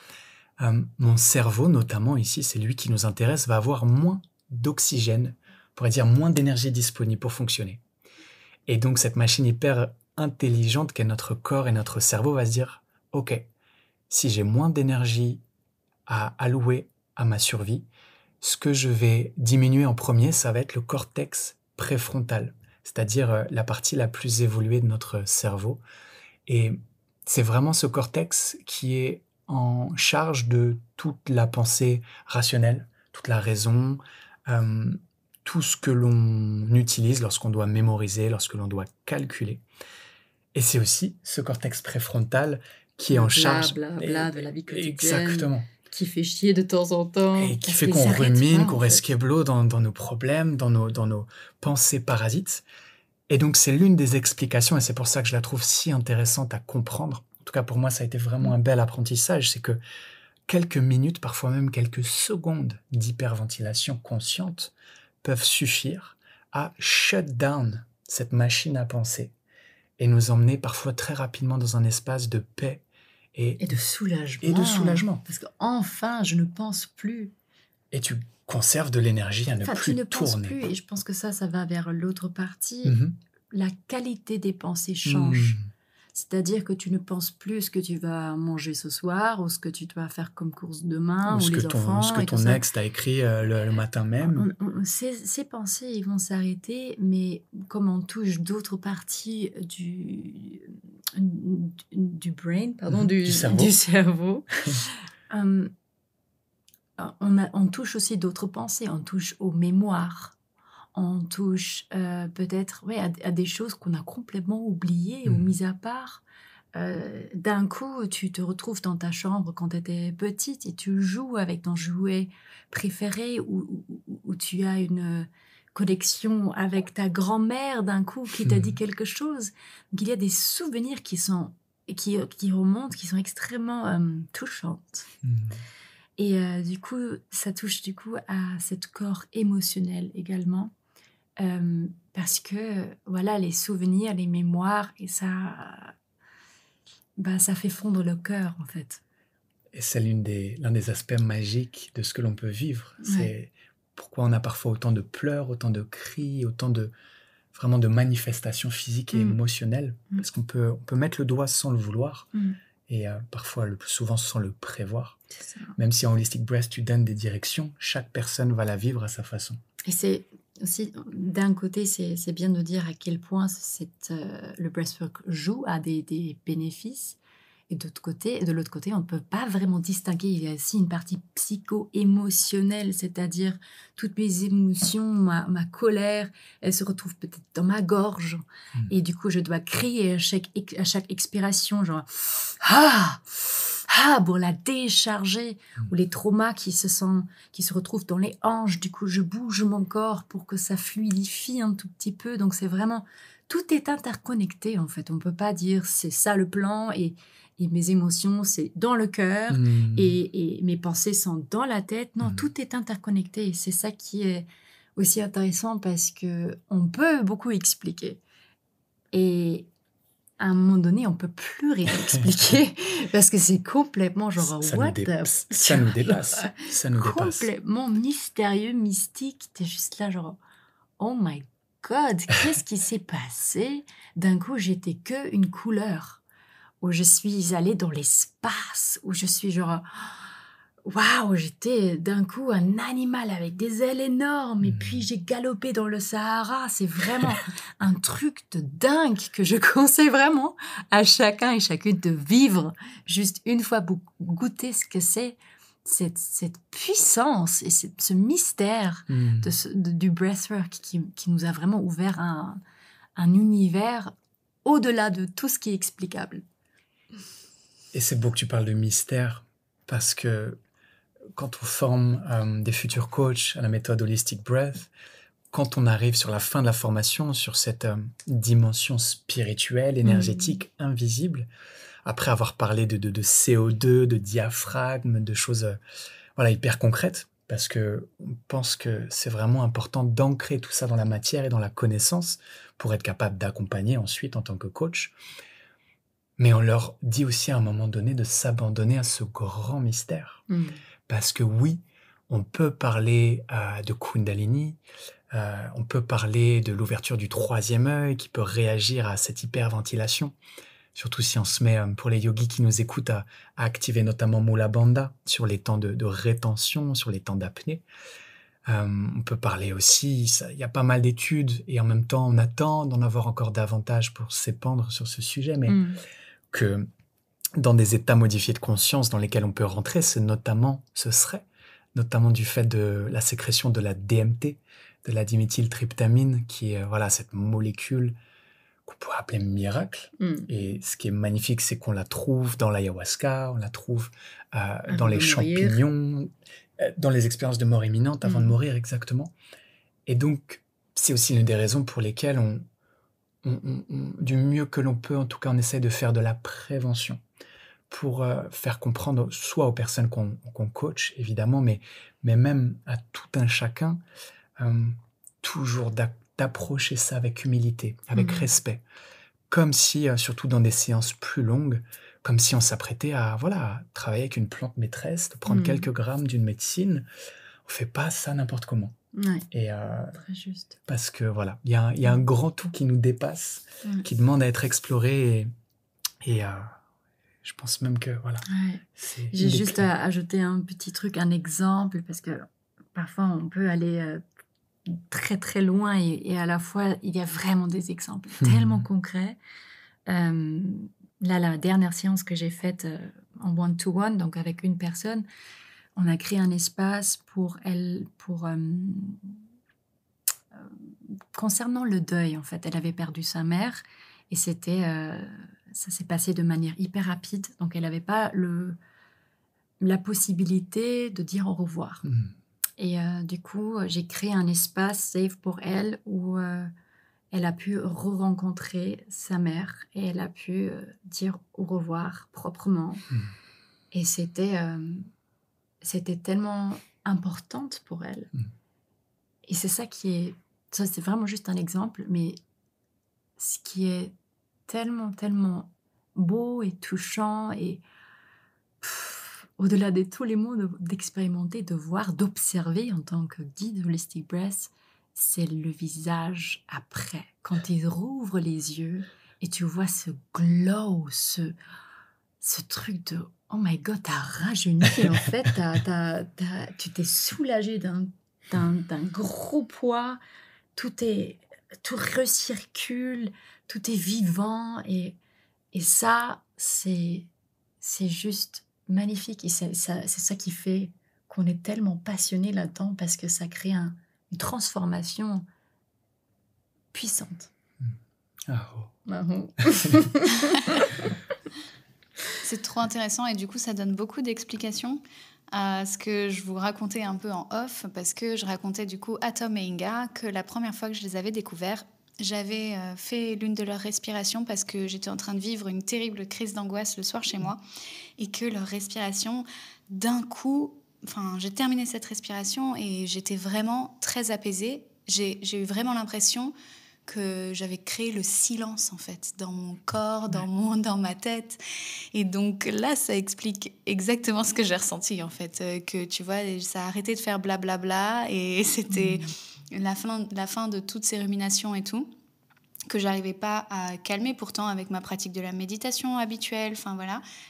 Speaker 3: mon cerveau, notamment ici, c'est lui qui nous intéresse, va avoir moins d'oxygène, on pourrait dire moins d'énergie disponible pour fonctionner. Et donc cette machine hyper intelligente qu'est notre corps et notre cerveau va se dire « Ok, si j'ai moins d'énergie à allouer à ma survie, ce que je vais diminuer en premier, ça va être le cortex préfrontal, c'est-à-dire la partie la plus évoluée de notre cerveau. Et c'est vraiment ce cortex qui est en charge de toute la pensée rationnelle, toute la raison, tout ce que l'on utilise lorsqu'on doit mémoriser, lorsque l'on doit calculer. Et c'est aussi ce cortex préfrontal qui est en charge...
Speaker 2: Bla de la vie quotidienne.
Speaker 3: Exactement.
Speaker 2: Qui fait chier de temps en temps.
Speaker 3: Et qui fait qu'on rumine, qu'on reste keblo dans nos problèmes, dans nos pensées parasites. Et donc, c'est l'une des explications, et c'est pour ça que je la trouve si intéressante à comprendre. En tout cas, pour moi, ça a été vraiment un bel apprentissage. C'est que quelques minutes, parfois même quelques secondes d'hyperventilation consciente peuvent suffire à shut down cette machine à penser et nous emmener parfois très rapidement dans un espace de paix
Speaker 2: et de soulagement. Parce qu'enfin, je ne pense plus.
Speaker 3: Et tu conserves de l'énergie à ne plus tourner.
Speaker 2: Tu ne penses plus, et je pense que ça va vers l'autre partie. La qualité des pensées change. C'est-à-dire que tu ne penses plus ce que tu vas manger ce soir, ou ce que tu dois faire comme course demain, ou les enfants.
Speaker 3: Ce que ton ex t'a écrit le matin même.
Speaker 2: Ces pensées, ils vont s'arrêter, mais comme on touche d'autres parties du brain, du cerveau, on touche aussi d'autres pensées, on touche aux mémoires. On touche peut-être à des choses qu'on a complètement oubliées ou mises à part. D'un coup, tu te retrouves dans ta chambre quand tu étais petite et tu joues avec ton jouet préféré ou tu as une connexion avec ta grand-mère d'un coup qui t'a dit quelque chose. Donc, il y a des souvenirs qui remontent, qui sont extrêmement touchantes. Et du coup, ça touche à cet corps émotionnel également. Parce que voilà, les souvenirs, les mémoires, et ça fait fondre le cœur en fait.
Speaker 3: Et c'est l'un des aspects magiques de ce que l'on peut vivre. C'est pourquoi on a parfois autant de pleurs, autant de cris, autant de manifestations physiques et émotionnelles. Parce qu'on peut mettre le doigt sans le vouloir et parfois le plus souvent sans le prévoir. Même si en Holistic Breath tu donnes des directions, chaque personne va la vivre à sa façon.
Speaker 2: Et c'est aussi, d'un côté, c'est bien de dire à quel point le breathwork joue à des bénéfices. Et de l'autre côté, on ne peut pas vraiment distinguer. Il y a aussi une partie psycho-émotionnelle, c'est-à-dire toutes mes émotions, ma colère, elle se retrouve peut-être dans ma gorge. Et du coup, je dois crier à chaque expiration, genre « Ah !» pour la décharger, ou les traumas qui se retrouvent dans les hanches, du coup je bouge mon corps pour que ça fluidifie un tout petit peu, donc c'est vraiment, tout est interconnecté en fait, on ne peut pas dire c'est ça le plan et mes émotions c'est dans le cœur et mes pensées sont dans la tête, non, tout est interconnecté et c'est ça qui est aussi intéressant parce qu'on peut beaucoup expliquer et à un moment donné, on ne peut plus rien expliquer parce que c'est complètement genre
Speaker 3: ça nous dépasse.
Speaker 2: Complètement mystérieux, mystique. Tu es juste là genre oh my God, qu'est-ce qui s'est passé? D'un coup, j'étais qu'une couleur. Où je suis allée dans l'espace, où je suis genre waouh, j'étais d'un coup un animal avec des ailes énormes et puis j'ai galopé dans le Sahara. C'est vraiment un truc de dingue que je conseille vraiment à chacun et chacune de vivre juste une fois pour goûter ce que c'est cette puissance et ce mystère du breathwork qui nous a vraiment ouvert un univers au-delà de tout ce qui est explicable.
Speaker 3: Et c'est beau que tu parles de mystère parce que quand on forme des futurs coachs à la méthode Holistic Breath, quand on arrive sur la fin de la formation, sur cette dimension spirituelle, énergétique, invisible, après avoir parlé de CO2, de diaphragme, de choses voilà, hyper concrètes, parce qu'on pense que c'est vraiment important d'ancrer tout ça dans la matière et dans la connaissance pour être capable d'accompagner ensuite en tant que coach. Mais on leur dit aussi à un moment donné de s'abandonner à ce grand mystère. Parce que oui, on peut parler de Kundalini, on peut parler de l'ouverture du troisième œil qui peut réagir à cette hyperventilation. Surtout si on se met, pour les yogis qui nous écoutent, à activer notamment Mula Bandha sur les temps de rétention, sur les temps d'apnée. On peut parler aussi, il y a pas mal d'études et en même temps on attend d'en avoir encore davantage pour s'épandre sur ce sujet, mais que dans des états modifiés de conscience dans lesquels on peut rentrer, ce serait notamment du fait de la sécrétion de la DMT, de la diméthyltryptamine, qui est voilà, cette molécule qu'on pourrait appeler miracle. Et ce qui est magnifique, c'est qu'on la trouve dans l'ayahuasca, on la trouve dans les champignons, dans les expériences de mort imminente, avant de mourir exactement. Et donc, c'est aussi l'une des raisons pour lesquelles du mieux que l'on peut, en tout cas, on essaie de faire de la prévention pour faire comprendre, soit aux personnes qu'on coach, évidemment, mais même à tout un chacun, toujours d'approcher ça avec humilité, avec respect. Comme si, surtout dans des séances plus longues, comme si on s'apprêtait à travailler avec une plante maîtresse, de prendre quelques grammes d'une médecine. On ne fait pas ça n'importe comment.
Speaker 2: Ouais,
Speaker 3: et,
Speaker 2: très juste.
Speaker 3: Parce que voilà, il y a un grand tout qui nous dépasse, qui demande à être exploré. Et je pense même que voilà.
Speaker 2: Ouais. J'ai juste à ajouter un petit truc, un exemple, parce que parfois on peut aller très très loin et à la fois il y a vraiment des exemples tellement concrets. Là, la dernière séance que j'ai faite en one-to-one, donc avec une personne, on a créé un espace pour elle, concernant le deuil, en fait. Elle avait perdu sa mère et ça s'est passé de manière hyper rapide. Donc, elle n'avait pas la possibilité de dire au revoir. Et du coup, j'ai créé un espace safe pour elle où elle a pu re-rencontrer sa mère et elle a pu dire au revoir proprement. Et c'était tellement importante pour elle. Et c'est ça c'est vraiment juste un exemple, mais ce qui est tellement, tellement beau et touchant et au-delà de tous les mots d'expérimenter, de voir, d'observer en tant que guide Holistic Breath, c'est le visage après. Quand il rouvre les yeux et tu vois ce glow, ce truc de « Oh my God, t'as rajeuni en fait, tu t'es soulagé d'un gros poids, tout recircule, tout est vivant et ça, c'est juste magnifique et c'est ça qui fait qu'on est tellement passionné là-dedans parce que ça crée une transformation puissante.
Speaker 1: C'est trop intéressant et du coup ça donne beaucoup d'explications à ce que je vous racontais un peu en off, parce que je racontais du coup à Tom et Inga que la première fois que je les avais découverts, j'avais fait l'une de leurs respirations parce que j'étais en train de vivre une terrible crise d'angoisse le soir chez moi et que leur respiration, d'un coup, j'ai terminé cette respiration et j'étais vraiment très apaisée. J'ai eu vraiment l'impression que j'avais créé le silence en fait dans mon corps, dans ma tête, et donc là ça explique exactement ce que j'ai ressenti en fait, que tu vois ça a arrêté de faire blablabla et c'était la fin de toutes ces ruminations et tout que j'arrivais pas à calmer pourtant avec ma pratique de la méditation habituelle.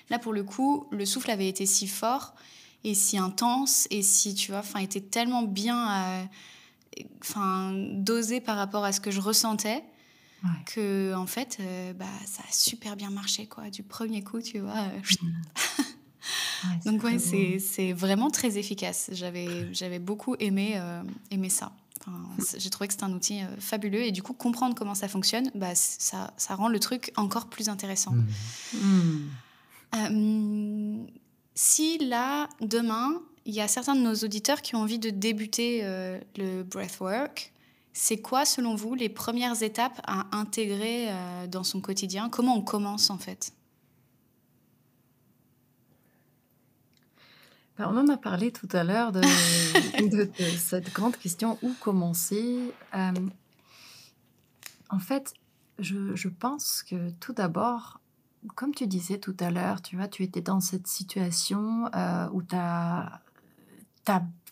Speaker 1: Là pour le coup le souffle avait été si fort et si intense et si tu vois était tellement bien dosé par rapport à ce que je ressentais, que en fait ça a super bien marché quoi, du premier coup tu vois. Donc c'est vraiment très efficace. J'avais beaucoup aimé ça. J'ai trouvé que c'est un outil fabuleux et du coup comprendre comment ça fonctionne, ça rend le truc encore plus intéressant. Si là demain il y a certains de nos auditeurs qui ont envie de débuter le breathwork, C'est quoi, selon vous, les premières étapes à intégrer dans son quotidien? Comment on commence, en fait?
Speaker 2: Ben, on en a parlé tout à l'heure de cette grande question, où commencer? En fait, je pense que tout d'abord, comme tu disais tout à l'heure, tu vois, tu étais dans cette situation, où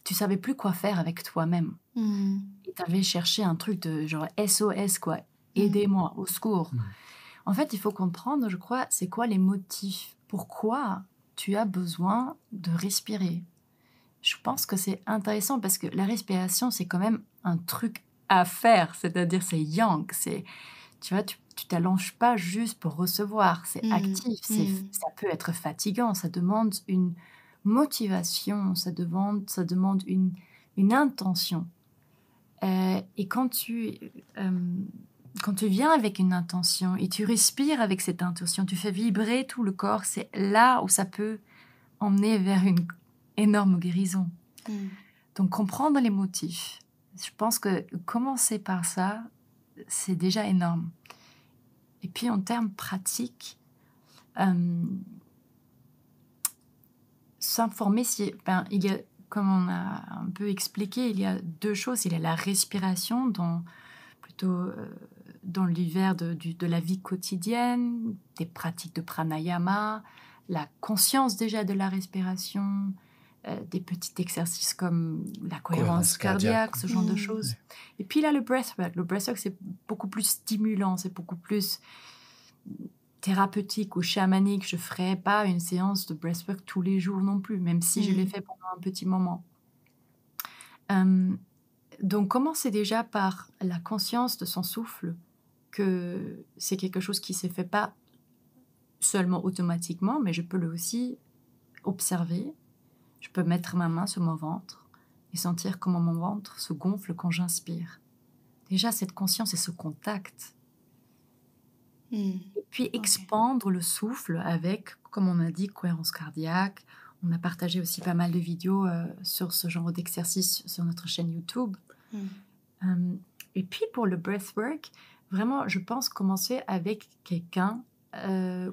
Speaker 2: tu savais plus quoi faire avec toi-même
Speaker 1: Mmh.
Speaker 2: et tu avais cherché un truc de genre SOS quoi:
Speaker 1: Mmh.
Speaker 2: «Aidez-moi, au secours».
Speaker 3: Mmh.
Speaker 2: En fait, il faut comprendre, je crois, c'est quoi les motifs? Pourquoi tu as besoin de respirer? Je pense que c'est intéressant parce que la respiration, c'est quand même un truc à faire, c'est-à-dire c'est yang, c'est tu vois, tu t'allonges pas juste pour recevoir, c'est
Speaker 1: Mmh.
Speaker 2: actif,
Speaker 1: Mmh.
Speaker 2: ça peut être fatigant, ça demande une motivation, ça demande une intention, et quand tu viens avec une intention et tu respires avec cette intention, tu fais vibrer tout le corps, c'est là où ça peut emmener vers une énorme guérison.
Speaker 1: Mmh.
Speaker 2: Donc comprendre les motifs, je pense que commencer par ça, c'est déjà énorme. Et puis en termes pratiques, s'informer si il y a, comme on a un peu expliqué, il y a 2 choses. Il y a la respiration dans l'univers de la vie quotidienne, des pratiques de pranayama, la conscience déjà de la respiration, des petits exercices comme la cohérence
Speaker 3: Cohérence cardiaque.
Speaker 2: cardiaque, ce genre de
Speaker 1: Mmh.
Speaker 2: choses. Et puis là, le breathwork. Le breathwork, c'est beaucoup plus stimulant, c'est beaucoup plus thérapeutique ou chamanique. Je ne ferai pas une séance de breathwork tous les jours non plus, même si je l'ai
Speaker 1: Mmh.
Speaker 2: fait pendant un petit moment. Euh, donc, commencer déjà par la conscience de son souffle, que c'est quelque chose qui ne se fait pas seulement automatiquement, mais je peux le aussi observer. Je peux mettre ma main sur mon ventre et sentir comment mon ventre se gonfle quand j'inspire. Déjà, cette conscience et ce contact.
Speaker 1: Mmh.
Speaker 2: Et puis, expandre le souffle avec, comme on a dit, cohérence cardiaque. On a partagé aussi pas mal de vidéos sur ce genre d'exercice sur notre chaîne YouTube.
Speaker 1: Mmh.
Speaker 2: Et puis, pour le breathwork, vraiment, je pense commencer avec quelqu'un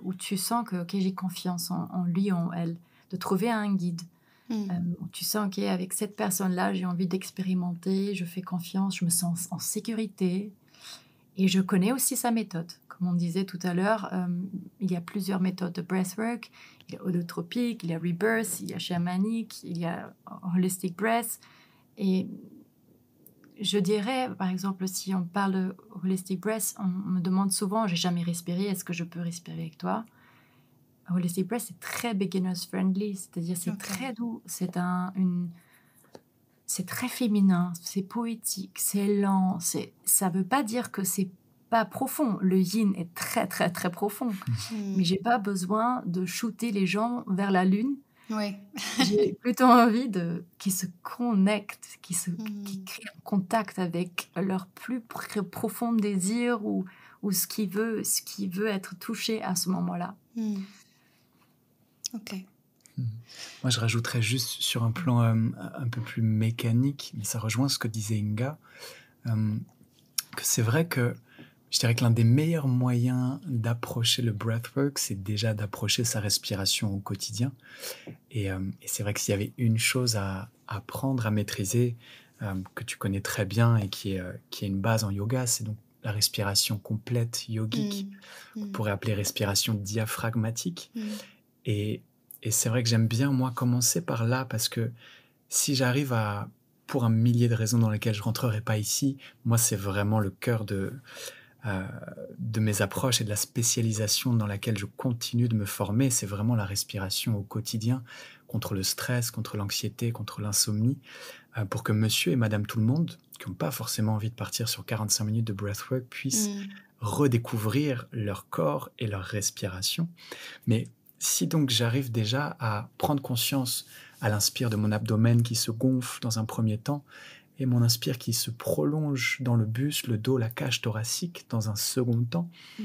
Speaker 2: où tu sens que ok, j'ai confiance en lui, en elle, de trouver un guide.
Speaker 1: Mmh.
Speaker 2: Où tu sens, ok, avec cette personne-là, j'ai envie d'expérimenter, je fais confiance, je me sens en sécurité. Et je connais aussi sa méthode. Comme on disait tout à l'heure, il y a plusieurs méthodes de breathwork. Il y a holotropique, il y a rebirth, il y a chamanique, il y a holistic breath. Et je dirais, par exemple, si on parle de holistic breath, on me demande souvent, j'ai jamais respiré, est-ce que je peux respirer avec toi? Holistic breath, c'est très beginners friendly, c'est-à-dire c'est
Speaker 1: Ok.
Speaker 2: très doux, c'est très féminin, c'est poétique, c'est lent, ça veut pas dire que c'est pas profond. Le yin est très très très profond,
Speaker 1: Mmh.
Speaker 2: mais j'ai pas besoin de shooter les gens vers la lune.
Speaker 1: Oui.
Speaker 2: J'ai plutôt envie qu'ils se connectent, qui
Speaker 1: Mmh.
Speaker 2: créent un contact avec leur plus profond désir ou ce qui veut être touché à ce moment-là.
Speaker 1: Mmh. Ok.
Speaker 3: Moi, je rajouterais juste sur un plan un peu plus mécanique, mais ça rejoint ce que disait Inga, que c'est vrai que je dirais que l'un des meilleurs moyens d'approcher le breathwork, c'est déjà d'approcher sa respiration au quotidien. Et c'est vrai que s'il y avait une chose à apprendre, à maîtriser, que tu connais très bien et qui est une base en yoga, c'est donc la respiration complète yogique,
Speaker 1: Mmh.
Speaker 3: qu'on
Speaker 1: Mmh.
Speaker 3: pourrait appeler respiration diaphragmatique.
Speaker 1: Mmh.
Speaker 3: Et c'est vrai que j'aime bien, moi, commencer par là, parce que si j'arrive à, pour un millier de raisons dans lesquelles je rentrerai pas ici, moi, c'est vraiment le cœur de mes approches et de la spécialisation dans laquelle je continue de me former, c'est vraiment la respiration au quotidien, contre le stress, contre l'anxiété, contre l'insomnie, pour que monsieur et madame tout le monde, qui n'ont pas forcément envie de partir sur 45 minutes de breathwork, puissent
Speaker 1: Mmh.
Speaker 3: redécouvrir leur corps et leur respiration. Mais si donc j'arrive déjà à prendre conscience à l'inspire de mon abdomen qui se gonfle dans un premier temps, et mon inspire qui se prolonge dans le buste, le dos, la cage thoracique dans un second temps,
Speaker 1: Mmh.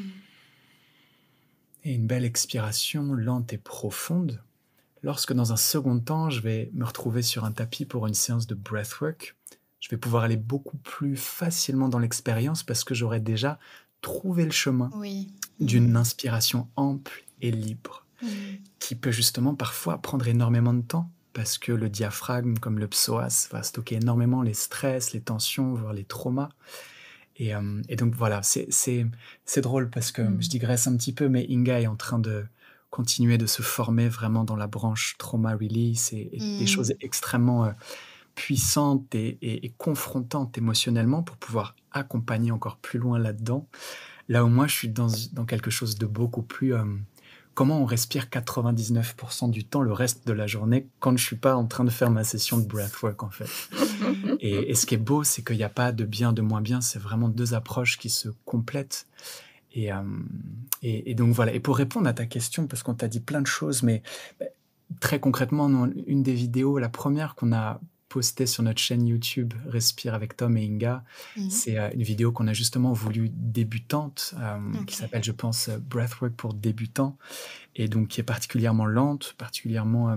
Speaker 3: et une belle expiration lente et profonde, lorsque dans un second temps, je vais me retrouver sur un tapis pour une séance de breathwork, je vais pouvoir aller beaucoup plus facilement dans l'expérience parce que j'aurai déjà trouvé le chemin
Speaker 1: Oui.
Speaker 3: d'une inspiration ample et libre,
Speaker 1: Mhm.
Speaker 3: qui peut justement parfois prendre énormément de temps parce que le diaphragme, comme le psoas, va stocker énormément les stress, les tensions, voire les traumas. Et donc voilà, c'est drôle parce que je digresse un petit peu, mais Inga est en train de continuer de se former vraiment dans la branche trauma release et des choses extrêmement puissantes et confrontantes émotionnellement pour pouvoir accompagner encore plus loin là-dedans. Là où moi, je suis dans quelque chose de beaucoup plus... comment on respire 99% du temps, le reste de la journée, quand je suis pas en train de faire ma session de breathwork, en fait. Et ce qui est beau, c'est qu'il n'y a pas de bien, de moins bien, c'est vraiment deux approches qui se complètent. Et donc voilà. Et pour répondre à ta question, parce qu'on t'a dit plein de choses, mais très concrètement, nous, une des vidéos, la première qu'on a postée sur notre chaîne YouTube Respire avec Tom et Inga, c'est une vidéo qu'on a justement voulu débutante, qui s'appelle, je pense, Breathwork pour débutants, et donc qui est particulièrement lente, particulièrement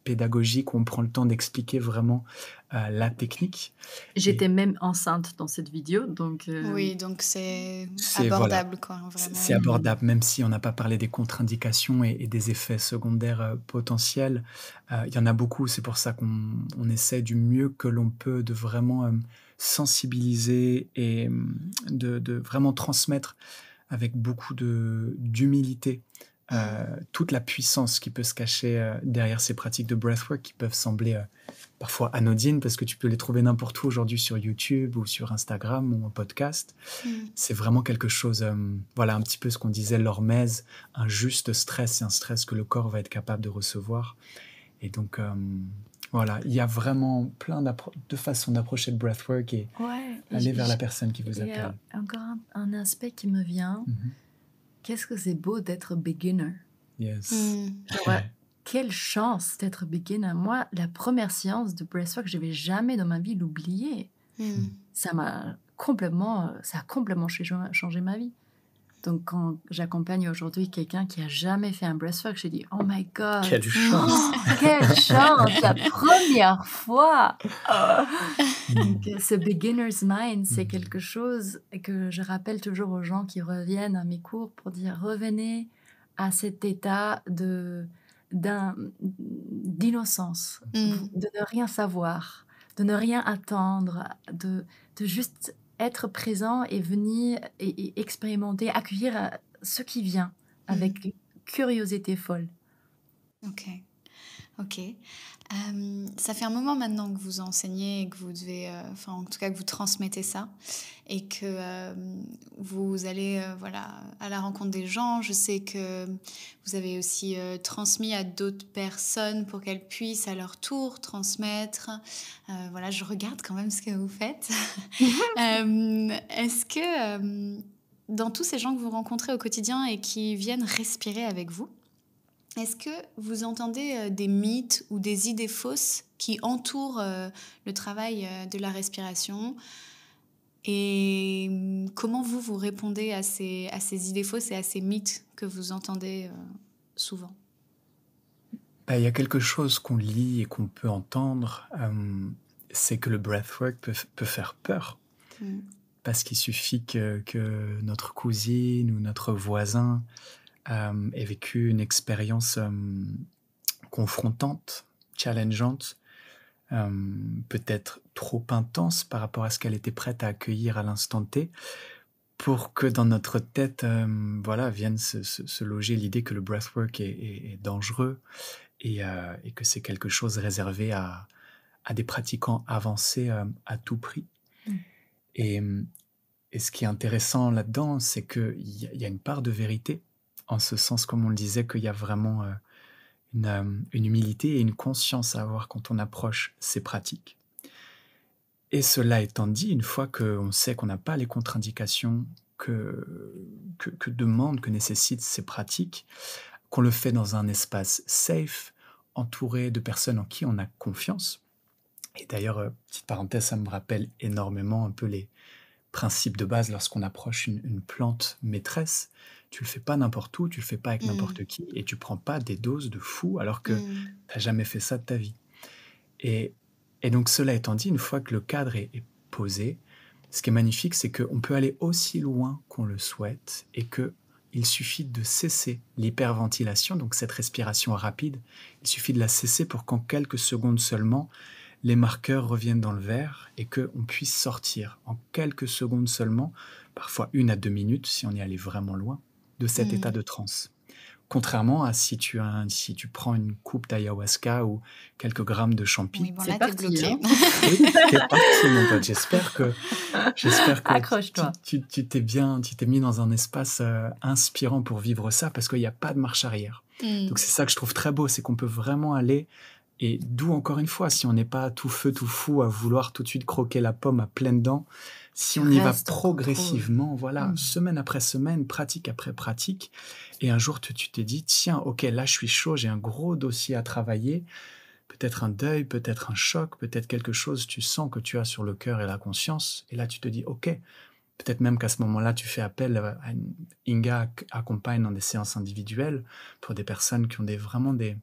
Speaker 3: pédagogique, où on prend le temps d'expliquer vraiment la technique.
Speaker 2: J'étais même enceinte dans cette vidéo, donc...
Speaker 1: Oui, donc c'est
Speaker 3: Voilà,
Speaker 1: abordable, quoi, vraiment.
Speaker 3: c'est abordable, même si on n'a pas parlé des contre-indications et des effets secondaires potentiels. Il y en a beaucoup, c'est pour ça qu'on essaie du mieux que l'on peut de vraiment sensibiliser et de vraiment transmettre avec beaucoup d'humilité toute la puissance qui peut se cacher derrière ces pratiques de breathwork qui peuvent sembler parfois anodines parce que tu peux les trouver n'importe où aujourd'hui sur YouTube ou sur Instagram ou en podcast. C'est vraiment quelque chose, voilà un petit peu ce qu'on disait, l'hormèse, un juste stress et un stress que le corps va être capable de recevoir. Et donc, voilà, il y a vraiment plein de façons d'approcher le breathwork et aller vers la personne qui vous appelle.
Speaker 2: Il y a encore un aspect qui me vient. Qu'est-ce que c'est beau d'être beginner.
Speaker 3: Yes.
Speaker 2: Quelle chance d'être beginner. Moi, la première séance de breathwork, je ne vais jamais dans ma vie l'oublier. Ça a complètement changé ma vie. Donc, quand j'accompagne aujourd'hui quelqu'un qui n'a jamais fait un breathwork, je dis « Oh my God!
Speaker 3: Quelle chance!
Speaker 2: Quelle chance! La première fois! » Donc, ce beginner's mind, c'est quelque chose que je rappelle toujours aux gens qui reviennent à mes cours pour dire « Revenez à cet état d'innocence, de ne rien savoir, de ne rien attendre, de juste être présent et venir et expérimenter, accueillir ce qui vient avec curiosité folle. »
Speaker 1: Ok. Ça fait un moment maintenant que vous enseignez et que vous devez, en tout cas que vous transmettez ça et que vous allez à la rencontre des gens. Je sais que vous avez aussi transmis à d'autres personnes pour qu'elles puissent à leur tour transmettre. Je regarde quand même ce que vous faites. Est-ce que dans tous ces gens que vous rencontrez au quotidien et qui viennent respirer avec vous, est-ce que vous entendez des mythes ou des idées fausses qui entourent le travail de la respiration? Et comment vous répondez à ces idées fausses et à ces mythes que vous entendez souvent?
Speaker 3: Il y a quelque chose qu'on lit et qu'on peut entendre, c'est que le breathwork peut faire peur. Parce qu'il suffit que notre cousine ou notre voisin ait vécu une expérience confrontante, challengeante, peut-être trop intense par rapport à ce qu'elle était prête à accueillir à l'instant T, pour que dans notre tête vienne se loger l'idée que le breathwork est dangereux et que c'est quelque chose réservé à des pratiquants avancés à tout prix. Et ce qui est intéressant là-dedans, c'est qu'il y a une part de vérité, en ce sens, comme on le disait, qu'il y a vraiment une humilité et une conscience à avoir quand on approche ces pratiques. Et cela étant dit, une fois qu'on sait qu'on n'a pas les contre-indications que demandent, que nécessitent ces pratiques, qu'on le fait dans un espace safe, entouré de personnes en qui on a confiance. Et d'ailleurs, petite parenthèse, ça me rappelle énormément un peu les principes de base lorsqu'on approche une plante maîtresse. Tu le fais pas n'importe où, tu le fais pas avec n'importe qui, et tu prends pas des doses de fou alors que tu n'as jamais fait ça de ta vie. Et Et donc, cela étant dit, une fois que le cadre est posé, ce qui est magnifique, c'est qu'on peut aller aussi loin qu'on le souhaite et qu'il suffit de cesser l'hyperventilation, donc cette respiration rapide, il suffit de la cesser pour qu'en quelques secondes seulement, les marqueurs reviennent dans le verre et qu'on puisse sortir en quelques secondes seulement, parfois 1 à 2 minutes si on est allé vraiment loin, de cet état de transe. Contrairement à si tu prends une coupe d'ayahuasca ou quelques grammes de champi.
Speaker 1: Oui, bon,
Speaker 2: C'est
Speaker 1: là, t'es
Speaker 2: parti,
Speaker 1: bloqué.
Speaker 2: hein.
Speaker 3: Oui, t'es parti, mon pote. J'espère que
Speaker 2: Accroche-toi.
Speaker 3: tu t'es mis dans un espace inspirant pour vivre ça, parce qu'il n'y a pas de marche arrière. Donc c'est ça que je trouve très beau, c'est qu'on peut vraiment aller, et d'où encore une fois, si on n'est pas tout feu, tout fou à vouloir tout de suite croquer la pomme à pleines dents, si
Speaker 2: Tu
Speaker 3: on y va
Speaker 2: restes en contrôle.
Speaker 3: progressivement, voilà, semaine après semaine, pratique après pratique, et un jour tu t'es dit, tiens, ok, là je suis chaud, j'ai un gros dossier à travailler, peut-être un deuil, peut-être un choc, peut-être quelque chose tu sens que tu as sur le cœur et la conscience, et là tu te dis, ok, peut-être même qu'à ce moment-là, tu fais appel à Inga accompagne dans des séances individuelles pour des personnes qui ont vraiment des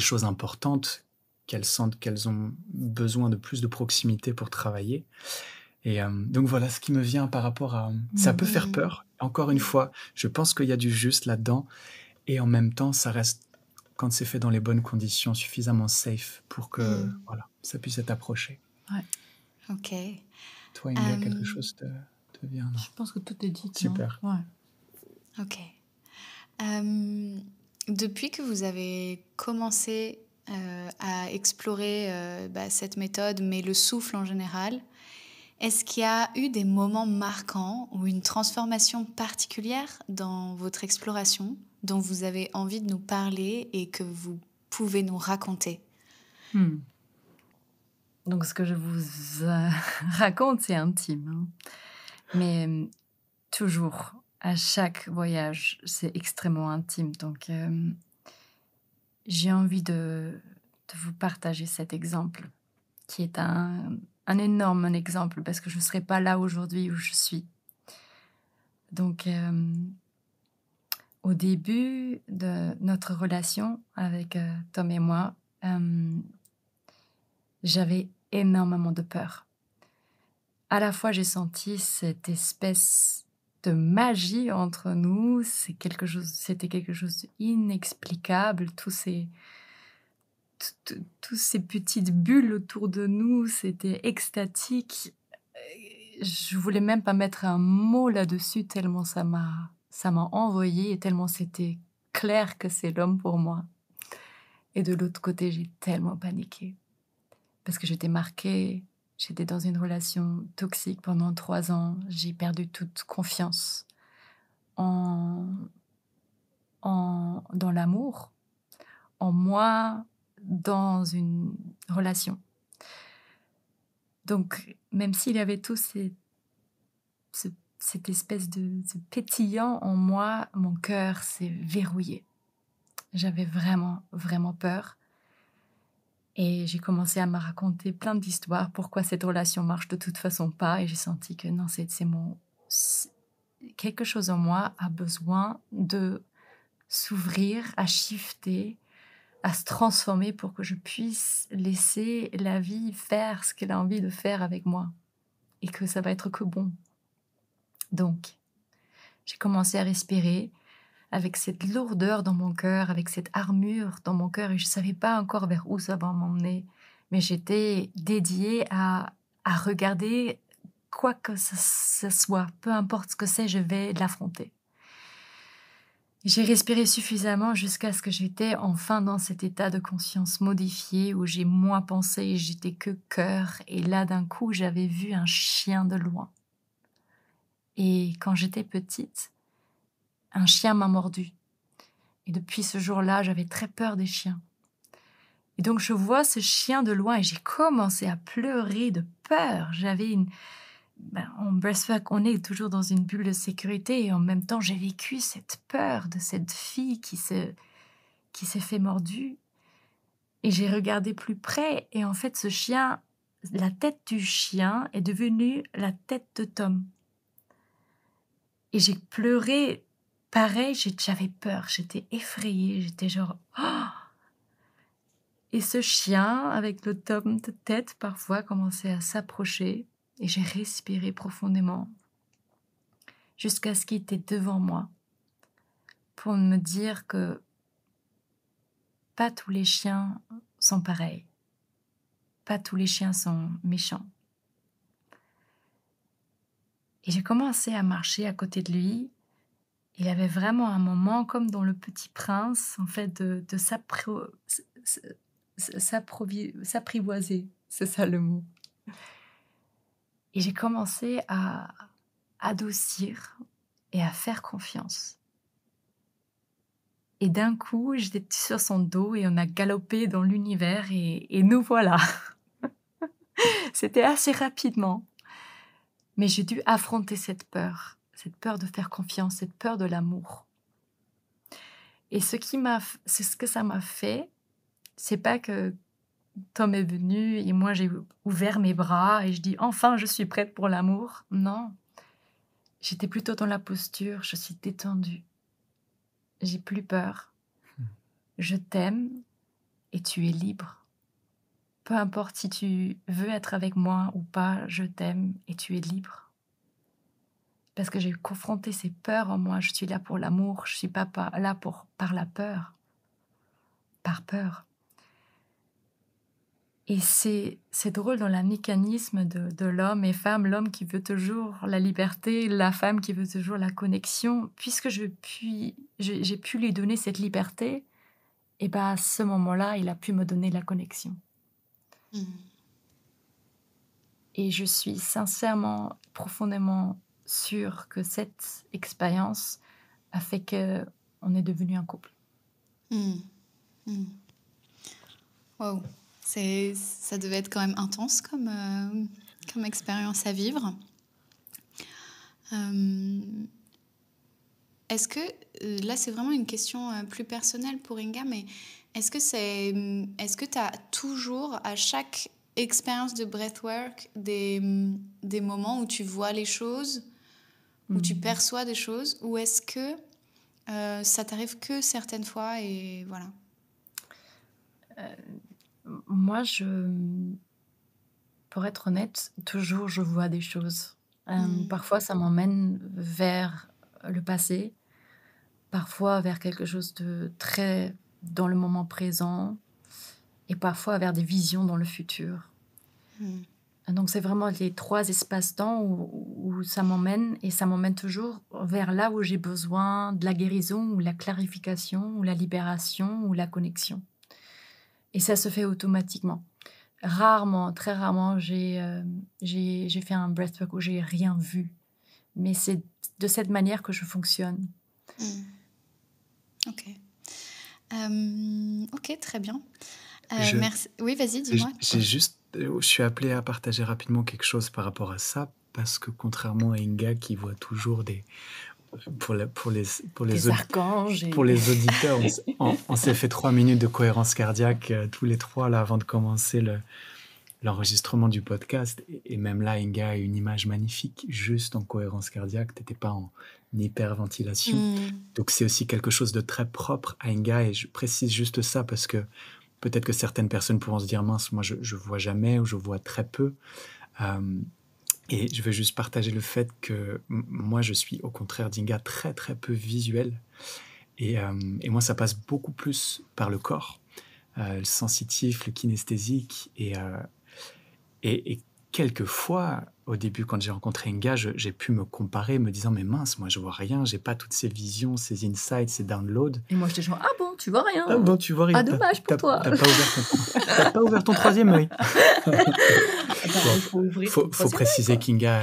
Speaker 3: choses importantes, qu'elles sentent qu'elles ont besoin de plus de proximité pour travailler. Et donc voilà ce qui me vient par rapport à... Ça peut faire peur. Encore une fois, je pense qu'il y a du juste là-dedans. Et en même temps, ça reste, quand c'est fait dans les bonnes conditions, suffisamment safe pour que voilà, ça puisse être approché.
Speaker 2: Ouais.
Speaker 1: Ok.
Speaker 3: Toi, Inga, quelque chose te vient, non?
Speaker 2: Je pense que tout est dit.
Speaker 3: Super.
Speaker 2: Non ouais.
Speaker 1: Ok. Depuis que vous avez commencé à explorer cette méthode, mais le souffle en général, est-ce qu'il y a eu des moments marquants ou une transformation particulière dans votre exploration dont vous avez envie de nous parler et que vous pouvez nous raconter?
Speaker 2: Donc, ce que je vous raconte, c'est intime. Hein. Mais toujours, à chaque voyage, c'est extrêmement intime. Donc, j'ai envie de vous partager cet exemple, qui est un énorme exemple, parce que je ne serais pas là aujourd'hui où je suis. Donc, au début de notre relation avec Tom et moi, j'avais énormément de peur. À la fois, j'ai senti cette espèce de magie entre nous. C'était quelque chose d'inexplicable. Tous ces petites bulles autour de nous, c'était extatique. Je voulais même pas mettre un mot là-dessus tellement ça m'a envoyé et tellement c'était clair que c'est l'homme pour moi. Et de l'autre côté, j'ai tellement paniqué parce que j'étais marquée. J'étais dans une relation toxique pendant 3 ans. J'ai perdu toute confiance dans l'amour, en moi, dans une relation. Donc, même s'il y avait tout cette espèce de ce pétillant en moi, mon cœur s'est verrouillé. J'avais vraiment, vraiment peur. Et j'ai commencé à me raconter plein d'histoires, pourquoi cette relation marche de toute façon pas. Et j'ai senti que non, quelque chose en moi a besoin de s'ouvrir, à shifter, à se transformer pour que je puisse laisser la vie faire ce qu'elle a envie de faire avec moi. Et que ça va être que bon. Donc, j'ai commencé à respirer avec cette lourdeur dans mon cœur, avec cette armure dans mon cœur, et je ne savais pas encore vers où ça va m'emmener. Mais j'étais dédiée à regarder quoi que ce soit, peu importe ce que c'est, je vais l'affronter. J'ai respiré suffisamment jusqu'à ce que j'étais enfin dans cet état de conscience modifié où j'ai moins pensé et j'étais que cœur. Et là, d'un coup, j'avais vu un chien de loin. Et quand j'étais petite, un chien m'a mordu. Et depuis ce jour-là, j'avais très peur des chiens. Et donc, je vois ce chien de loin et j'ai commencé à pleurer de peur. En breastwork, on est toujours dans une bulle de sécurité et en même temps, j'ai vécu cette peur de cette fille qui s'est fait mordue. Et j'ai regardé plus près et en fait, ce chien, la tête du chien est devenue la tête de Tom. Et j'ai pleuré. Pareil, j'avais peur, j'étais effrayée, j'étais genre... Oh. Et ce chien, avec le tourne de tête, parfois commençait à s'approcher et j'ai respiré profondément jusqu'à ce qu'il était devant moi pour me dire que pas tous les chiens sont pareils, pas tous les chiens sont méchants. Et j'ai commencé à marcher à côté de lui. Il avait vraiment un moment comme dans Le Petit Prince, en fait, de s'apprivoiser, c'est ça le mot. Et j'ai commencé à adoucir et à faire confiance. Et d'un coup, j'étais sur son dos et on a galopé dans l'univers et nous voilà. C'était assez rapidement. Mais j'ai dû affronter cette peur de faire confiance, cette peur de l'amour. Et c'est ce que ça m'a fait, c'est pas que Tom est venu et moi j'ai ouvert mes bras et je dis enfin je suis prête pour l'amour. Non, j'étais plutôt dans la posture, je suis détendue. J'ai plus peur. Je t'aime et tu es libre. Peu importe si tu veux être avec moi ou pas, je t'aime et tu es libre. Parce que j'ai confronté ces peurs en moi. Je suis là pour l'amour, je suis pas là par la peur. Par peur. Et c'est drôle dans le mécanisme de l'homme et femme, l'homme qui veut toujours la liberté, la femme qui veut toujours la connexion. Puisque j'ai pu lui donner cette liberté, et ben à ce moment-là, il a pu me donner la connexion. Et je suis sincèrement, profondément sûre que cette expérience a fait qu'on est devenu un couple.
Speaker 1: Wow. Ça devait être quand même intense comme expérience à vivre. Est-ce que, là c'est vraiment une question plus personnelle pour Inga, mais est-ce que tu as toujours, à chaque expérience de breathwork, des moments où tu vois les choses, où tu perçois des choses, ou est-ce que ça t'arrive que certaines fois et voilà?
Speaker 2: Moi, pour être honnête, toujours je vois des choses. Parfois, ça m'emmène vers le passé, parfois vers quelque chose de très dans le moment présent, et parfois vers des visions dans le futur. Donc, c'est vraiment les 3 espaces-temps où ça m'emmène, et ça m'emmène toujours vers là où j'ai besoin de la guérison, ou la clarification, ou la libération, ou la connexion. Et ça se fait automatiquement. Rarement, très rarement, j'ai fait un breathwork où j'ai rien vu. Mais c'est de cette manière que je fonctionne.
Speaker 1: Ok. Ok, très bien. Merci. Oui, vas-y, dis-moi.
Speaker 3: Je suis appelé à partager rapidement quelque chose par rapport à ça, parce que contrairement à Inga qui voit toujours pour les
Speaker 2: archanges
Speaker 3: pour les auditeurs, on s'est fait 3 minutes de cohérence cardiaque tous les 3 là avant de commencer l'enregistrement du podcast, et même là Inga a une image magnifique juste en cohérence cardiaque, t'étais pas en hyperventilation. Donc c'est aussi quelque chose de très propre à Inga, et je précise juste ça parce que peut-être que certaines personnes pourront se dire mince, moi je vois jamais ou je vois très peu. Et je veux juste partager le fait que moi, je suis au contraire d'Inga très très peu visuel. Et moi, ça passe beaucoup plus par le corps, le sensitif, le kinesthésique. Et quelquefois, au début, quand j'ai rencontré Inga, j'ai pu me comparer, me disant mais mince, moi je vois rien, j'ai pas toutes ces visions, ces insights, ces downloads.
Speaker 2: Et moi, j'étais genre ah bon, tu vois rien.
Speaker 3: Ah bon, tu vois rien.
Speaker 2: Ah dommage pour toi.
Speaker 3: T'as pas ouvert ton 3e œil. Faut préciser qu'Inga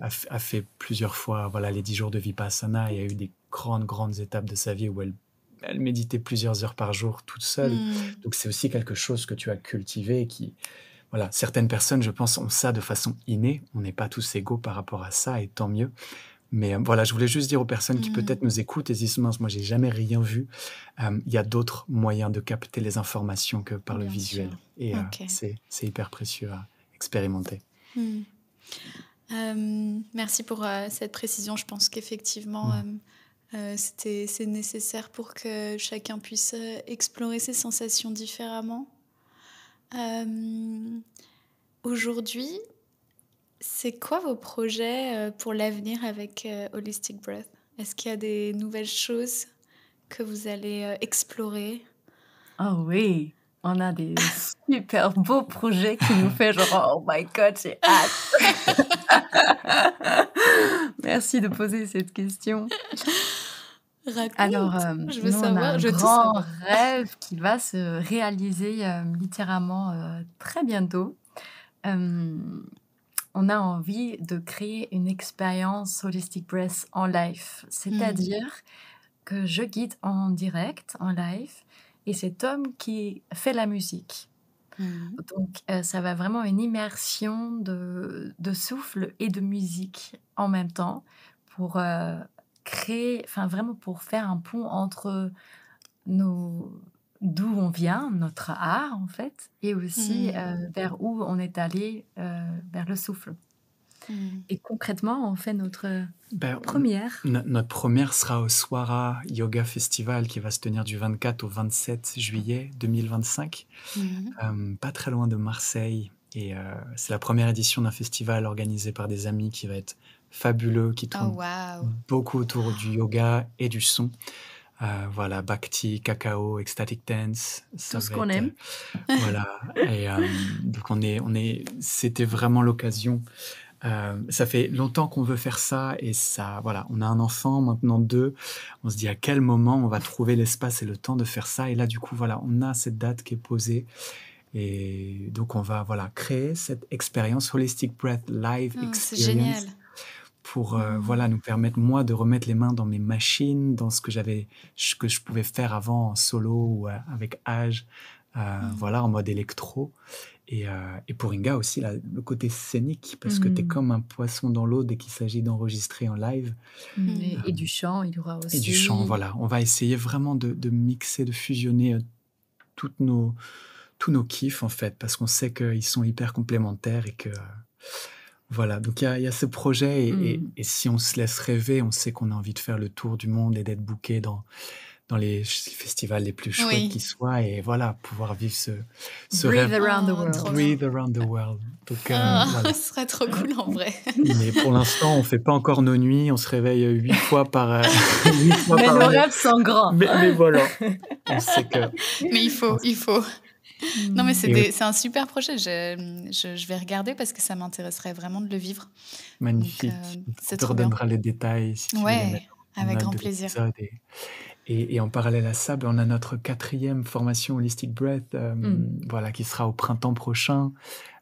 Speaker 3: a fait plusieurs fois les 10 jours de Vipassana. Il y a eu des grandes étapes de sa vie où elle méditait plusieurs heures par jour toute seule. Donc c'est aussi quelque chose que tu as cultivé, qui certaines personnes, je pense, ont ça de façon innée. On n'est pas tous égaux par rapport à ça, et tant mieux. Mais je voulais juste dire aux personnes qui peut-être nous écoutent et disent mince, moi j'ai jamais rien vu. Il y a d'autres moyens de capter les informations que par le visuel. Sûr. Et c'est hyper précieux à expérimenter.
Speaker 1: Merci pour cette précision. Je pense qu'effectivement, c'est nécessaire pour que chacun puisse explorer ses sensations différemment. Euh, Aujourd'hui, c'est quoi vos projets pour l'avenir avec Holistic Breath? Est-ce qu'il y a des nouvelles choses que vous allez explorer?
Speaker 2: Oh oui, on a des super beaux projets qui nous fait genre oh my god, j'ai hâte. Merci de poser cette question. Alors,
Speaker 1: Raconte, je veux
Speaker 2: nous, on a
Speaker 1: savoir,
Speaker 2: un
Speaker 1: je veux tout
Speaker 2: grand
Speaker 1: savoir.
Speaker 2: rêve qui va se réaliser littéralement très bientôt. Euh, on a envie de créer une expérience Holistic Breath en live, c'est-à-dire que je guide en direct, en live, et c'est Tom qui fait la musique. Donc, ça va vraiment une immersion de souffle et de musique en même temps pour créer, enfin vraiment pour faire un pont entre nos, d'où on vient, notre art en fait, et aussi vers où on est allé, vers le souffle. Et concrètement, on fait notre
Speaker 3: Ben,
Speaker 2: première.
Speaker 3: notre première sera au Swara Yoga Festival qui va se tenir du 24 au 27 juillet 2025, pas très loin de Marseille. Et c'est la première édition d'un festival organisé par des amis qui va être fabuleux, qui
Speaker 1: Oh
Speaker 3: tourne
Speaker 1: waouh!
Speaker 3: beaucoup autour du yoga et du son. Voilà, Bhakti, Cacao, Ecstatic Dance. Ça
Speaker 2: Tout ce
Speaker 3: va
Speaker 2: qu'on
Speaker 3: être,
Speaker 2: aime.
Speaker 3: voilà. Et donc c'était vraiment l'occasion. Ça fait longtemps qu'on veut faire ça et ça, voilà, on a un enfant, maintenant 2. On se dit à quel moment on va trouver l'espace et le temps de faire ça. Et là, du coup, voilà, on a cette date qui est posée. Et donc, on va, voilà, créer cette expérience Holistic Breath Live
Speaker 1: Oh, c'est
Speaker 3: Experience
Speaker 1: génial.
Speaker 3: pour, voilà, nous permettre, moi, de remettre les mains dans mes machines, dans ce que je pouvais faire avant en solo ou avec Age, voilà, en mode électro. Et pour Inga aussi, le côté scénique, parce que tu es comme un poisson dans l'eau dès qu'il s'agit d'enregistrer en live.
Speaker 2: Et du chant, il y aura aussi.
Speaker 3: Et du chant, voilà. On va essayer vraiment de mixer, de fusionner tous nos kiffs, en fait, parce qu'on sait qu'ils sont hyper complémentaires et que... voilà, donc il y a ce projet et si on se laisse rêver, on sait qu'on a envie de faire le tour du monde et d'être booké dans les festivals les plus chouettes qui soient et voilà, pouvoir vivre ce
Speaker 2: Breathe
Speaker 3: rêve.
Speaker 2: around the world.
Speaker 3: Breathe around the world. Donc,
Speaker 1: Ce
Speaker 3: voilà.
Speaker 1: serait trop cool en vrai.
Speaker 3: Mais pour l'instant, on fait pas encore nos nuits, on se réveille 8 fois par 8 fois
Speaker 2: Mais
Speaker 3: par
Speaker 2: nos
Speaker 3: nuit.
Speaker 2: rêves sont grands.
Speaker 3: Mais voilà, on sait que...
Speaker 1: Mais il faut. Non, mais
Speaker 3: Et
Speaker 1: c'est un super projet. Je vais regarder parce que ça m'intéresserait vraiment de le vivre.
Speaker 3: magnifique.
Speaker 1: Donc, c'est
Speaker 3: On te
Speaker 1: trop bien.
Speaker 3: redonnera les détails si tu veux les
Speaker 1: Ouais,
Speaker 3: mettre en
Speaker 1: avec
Speaker 3: note
Speaker 1: grand
Speaker 3: de
Speaker 1: plaisir.
Speaker 3: l'épisode. Et en parallèle à ça, on a notre 4e formation Holistic Breath, voilà, qui sera au printemps prochain.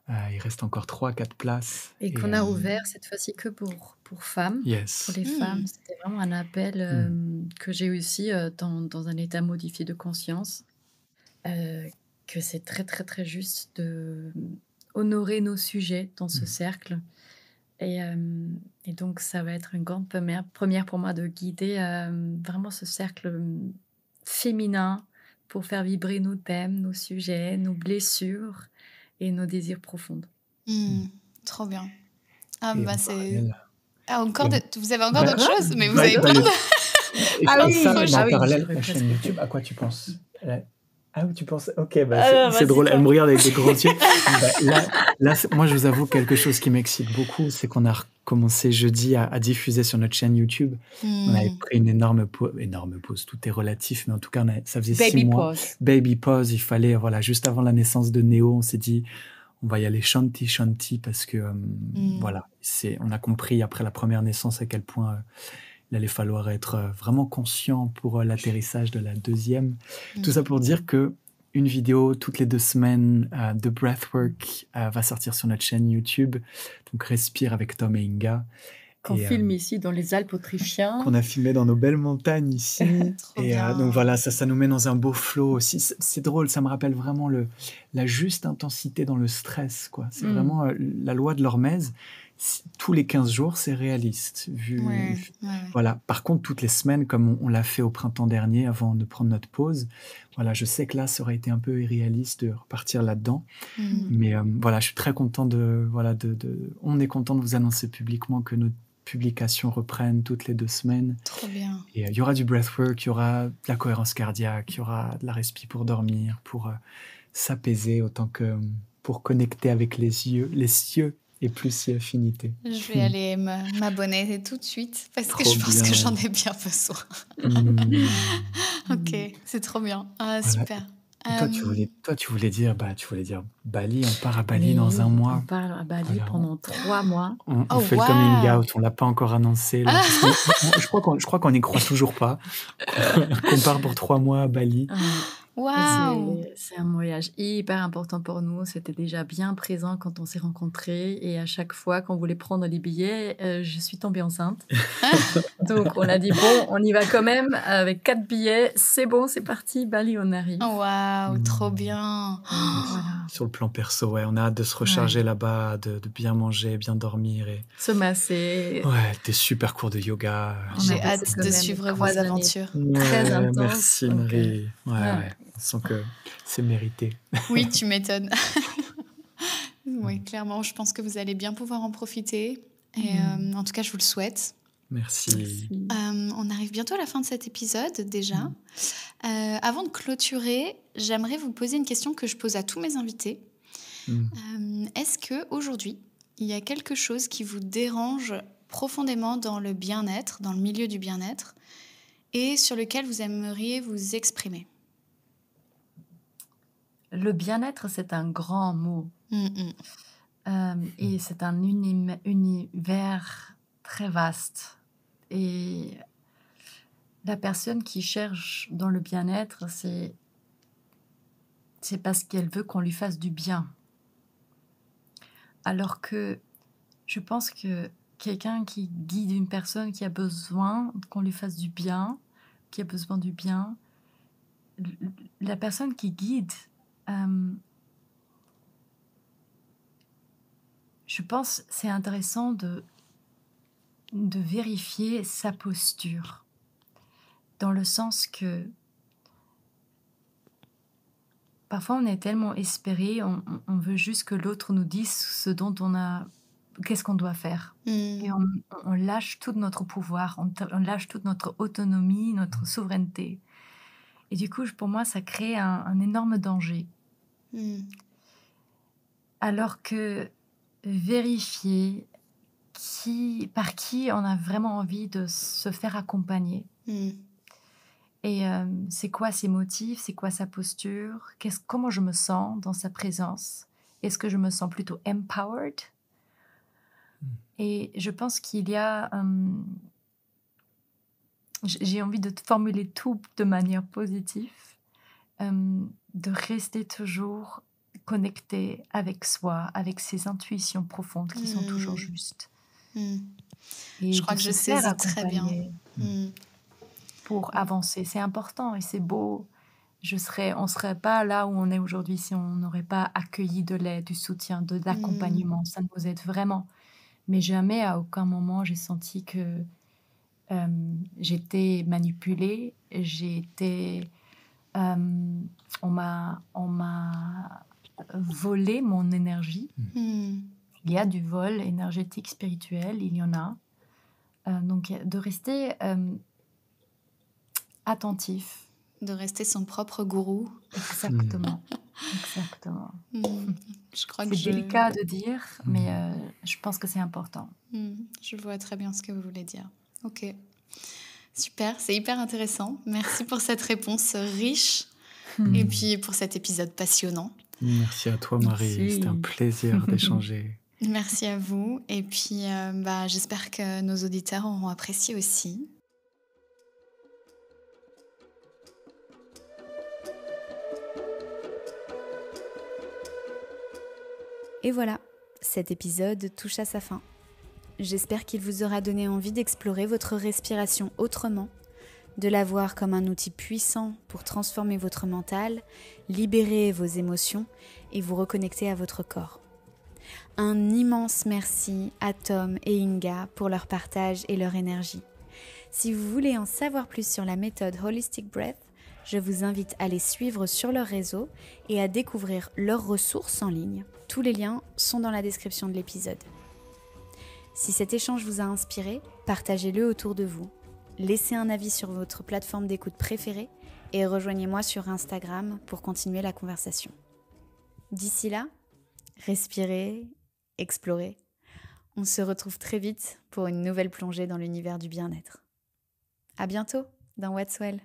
Speaker 3: Il reste encore 3-4 places.
Speaker 2: Et qu'on a ouvert cette fois-ci que pour femmes.
Speaker 3: Yes.
Speaker 2: Pour les femmes, c'était vraiment un appel que j'ai eu aussi dans un état modifié de conscience. Que c'est très, très, très juste de honorer nos sujets dans ce cercle. Et donc, ça va être une grande première pour moi de guider vraiment ce cercle féminin pour faire vibrer nos thèmes, nos sujets, nos blessures et nos désirs profonds.
Speaker 1: Trop bien. Ah,
Speaker 3: Et
Speaker 1: bah
Speaker 3: en
Speaker 1: c'est...
Speaker 3: parallèle-
Speaker 1: Ah, encore
Speaker 3: Et-
Speaker 1: vous avez encore d'autres choses, mais vous
Speaker 3: Bah,
Speaker 1: avez
Speaker 3: bah,
Speaker 1: plein de...
Speaker 3: Et
Speaker 2: Ah
Speaker 3: et
Speaker 2: oui,
Speaker 3: ça, mais
Speaker 2: ah
Speaker 3: en
Speaker 2: oui,
Speaker 3: parallèle,
Speaker 2: j'aurais
Speaker 3: la
Speaker 2: presque
Speaker 3: chaîne
Speaker 2: fait.
Speaker 3: YouTube, à quoi tu penses? Ah oui, tu penses? Ok, bah,
Speaker 2: Alors,
Speaker 3: c'est
Speaker 2: vas-y,
Speaker 3: drôle.
Speaker 2: toi.
Speaker 3: Elle me regarde avec des grands yeux. Bah, là, moi, je vous avoue quelque chose qui m'excite beaucoup, c'est qu'on a recommencé jeudi à diffuser sur notre chaîne YouTube. On avait pris une énorme pause. Tout est relatif, mais en tout cas, ça faisait 6
Speaker 2: Baby
Speaker 3: mois.
Speaker 2: pause.
Speaker 3: Baby pause. Il fallait, voilà, juste avant la naissance de Néo, on s'est dit, on va y aller shanti parce que, voilà, on a compris après la première naissance à quel point il allait falloir être vraiment conscient pour l'atterrissage de la deuxième. Tout ça pour dire que une vidéo toutes les 2 semaines de Breathwork va sortir sur notre chaîne YouTube. Donc Respire avec Tom et Inga.
Speaker 2: Qu'on filme ici dans les Alpes autrichiennes.
Speaker 3: Qu'on a filmé dans nos belles montagnes ici.
Speaker 1: Trop bien.
Speaker 3: Donc voilà, ça nous met dans un beau flow aussi. C'est drôle, ça me rappelle vraiment la juste intensité dans le stress, quoi. C'est vraiment la loi de l'hormèse. Tous les 15 jours, c'est réaliste. Voilà. Par contre, toutes les semaines, comme on l'a fait au printemps dernier, avant de prendre notre pause, voilà, je sais que là, ça aurait été un peu irréaliste de repartir là-dedans. Mais voilà, je suis très content on est content de vous annoncer publiquement que publications reprennent toutes les 2 semaines.
Speaker 1: Trop bien.
Speaker 3: Et il y aura du breathwork, il y aura de la cohérence cardiaque, il y aura de la respi pour dormir, pour s'apaiser autant que pour connecter avec les cieux et plus si affinité.
Speaker 1: Je vais aller m'abonner tout de suite parce que
Speaker 3: Trop
Speaker 1: je pense que
Speaker 3: bien.
Speaker 1: j'en ai bien besoin. Ok, c'est trop bien. Ah,
Speaker 3: Voilà.
Speaker 1: super.
Speaker 3: Et toi, tu voulais dire Bali, on part à Bali
Speaker 2: Mais
Speaker 3: dans un
Speaker 2: oui,
Speaker 3: mois.
Speaker 2: on part à Bali
Speaker 3: Voilà.
Speaker 2: pendant 3 mois.
Speaker 3: On
Speaker 1: Oh,
Speaker 3: fait le coming
Speaker 1: waouh.
Speaker 3: out, on l'a pas encore annoncé. Là, parce que je crois qu'on n'y croit toujours pas. Qu'on part pour 3 mois à Bali.
Speaker 2: Et
Speaker 1: Waouh.
Speaker 2: c'est un voyage hyper important pour nous. C'était déjà bien présent quand on s'est rencontrés. Et à chaque fois qu'on voulait prendre les billets, je suis tombée enceinte. Donc, on a dit, bon, on y va quand même avec 4 billets. C'est bon, c'est parti. Bali, on arrive.
Speaker 1: Waouh, trop bien.
Speaker 2: Voilà.
Speaker 3: Sur le plan perso, ouais, on a hâte de se recharger là-bas, de bien manger, bien dormir. Et
Speaker 2: Se masser.
Speaker 3: ouais, des super cours de yoga.
Speaker 2: On
Speaker 1: J'ai
Speaker 2: a passé
Speaker 1: hâte
Speaker 2: quand
Speaker 1: de
Speaker 2: même
Speaker 1: suivre
Speaker 2: 3
Speaker 1: vos
Speaker 2: années
Speaker 1: aventures.
Speaker 2: très
Speaker 3: Ouais,
Speaker 2: intenses.
Speaker 3: merci
Speaker 2: Donc,
Speaker 3: Marie. Ouais,
Speaker 2: ouais.
Speaker 3: ouais, on sent que c'est mérité.
Speaker 1: Oui, tu m'étonnes. Oui, clairement, je pense que vous allez bien pouvoir en profiter. Et en tout cas, je vous le souhaite.
Speaker 3: Merci.
Speaker 1: On arrive bientôt à la fin de cet épisode déjà. Avant de clôturer, j'aimerais vous poser une question que je pose à tous mes invités. Est-ce qu'aujourd'hui, il y a quelque chose qui vous dérange profondément dans le bien-être, dans le milieu du bien-être, et sur lequel vous aimeriez vous exprimer?
Speaker 2: Le bien-être, c'est un grand mot. Et c'est un univers très vaste. Et la personne qui cherche dans le bien-être, c'est parce qu'elle veut qu'on lui fasse du bien. Alors que je pense que quelqu'un qui guide une personne qui a besoin qu'on lui fasse du bien, qui a besoin du bien, la personne qui guide, je pense que c'est intéressant de vérifier sa posture, dans le sens que parfois on est tellement espéré, on veut juste que l'autre nous dise ce dont qu'est-ce qu'on doit faire. Et on lâche tout notre pouvoir, on lâche toute notre autonomie, notre souveraineté. Et du coup, pour moi, ça crée un énorme danger. Alors que vérifier par qui on a vraiment envie de se faire accompagner. Et c'est quoi ses motifs, c'est quoi sa posture, comment je me sens dans sa présence. Est-ce que je me sens plutôt empowered? Et je pense qu'il y a... j'ai envie de formuler tout de manière positive, de rester toujours connecté avec soi, avec ses intuitions profondes qui sont toujours justes. Et
Speaker 1: je crois que je saisis très bien.
Speaker 2: Pour avancer, c'est important et c'est beau. On serait pas là où on est aujourd'hui si on n'aurait pas accueilli de l'aide, du soutien, de l'accompagnement. Ça nous aide vraiment. Mais jamais, à aucun moment, j'ai senti que j'étais manipulée. On m'a volé mon énergie. Il y a du vol énergétique, spirituel, il y en a. Donc, de rester attentif.
Speaker 1: De rester son propre gourou.
Speaker 2: Exactement. Exactement.
Speaker 1: Je crois que
Speaker 2: c'est délicat de dire, mais je pense que c'est important.
Speaker 1: Je vois très bien ce que vous voulez dire. Ok. Super, c'est hyper intéressant. Merci pour cette réponse riche et puis pour cet épisode passionnant.
Speaker 3: Merci à toi, Marie.
Speaker 2: Merci.
Speaker 3: C'était un plaisir d'échanger.
Speaker 1: Merci à vous. Et puis, j'espère que nos auditeurs auront apprécié aussi. Et voilà, cet épisode touche à sa fin. J'espère qu'il vous aura donné envie d'explorer votre respiration autrement, de la voir comme un outil puissant pour transformer votre mental, libérer vos émotions et vous reconnecter à votre corps. Un immense merci à Tom et Inga pour leur partage et leur énergie. Si vous voulez en savoir plus sur la méthode Holistic Breath, je vous invite à les suivre sur leur réseau et à découvrir leurs ressources en ligne. Tous les liens sont dans la description de l'épisode. Si cet échange vous a inspiré, partagez-le autour de vous. Laissez un avis sur votre plateforme d'écoute préférée et rejoignez-moi sur Instagram pour continuer la conversation. D'ici là, respirez, explorez. On se retrouve très vite pour une nouvelle plongée dans l'univers du bien-être. À bientôt dans What's Well.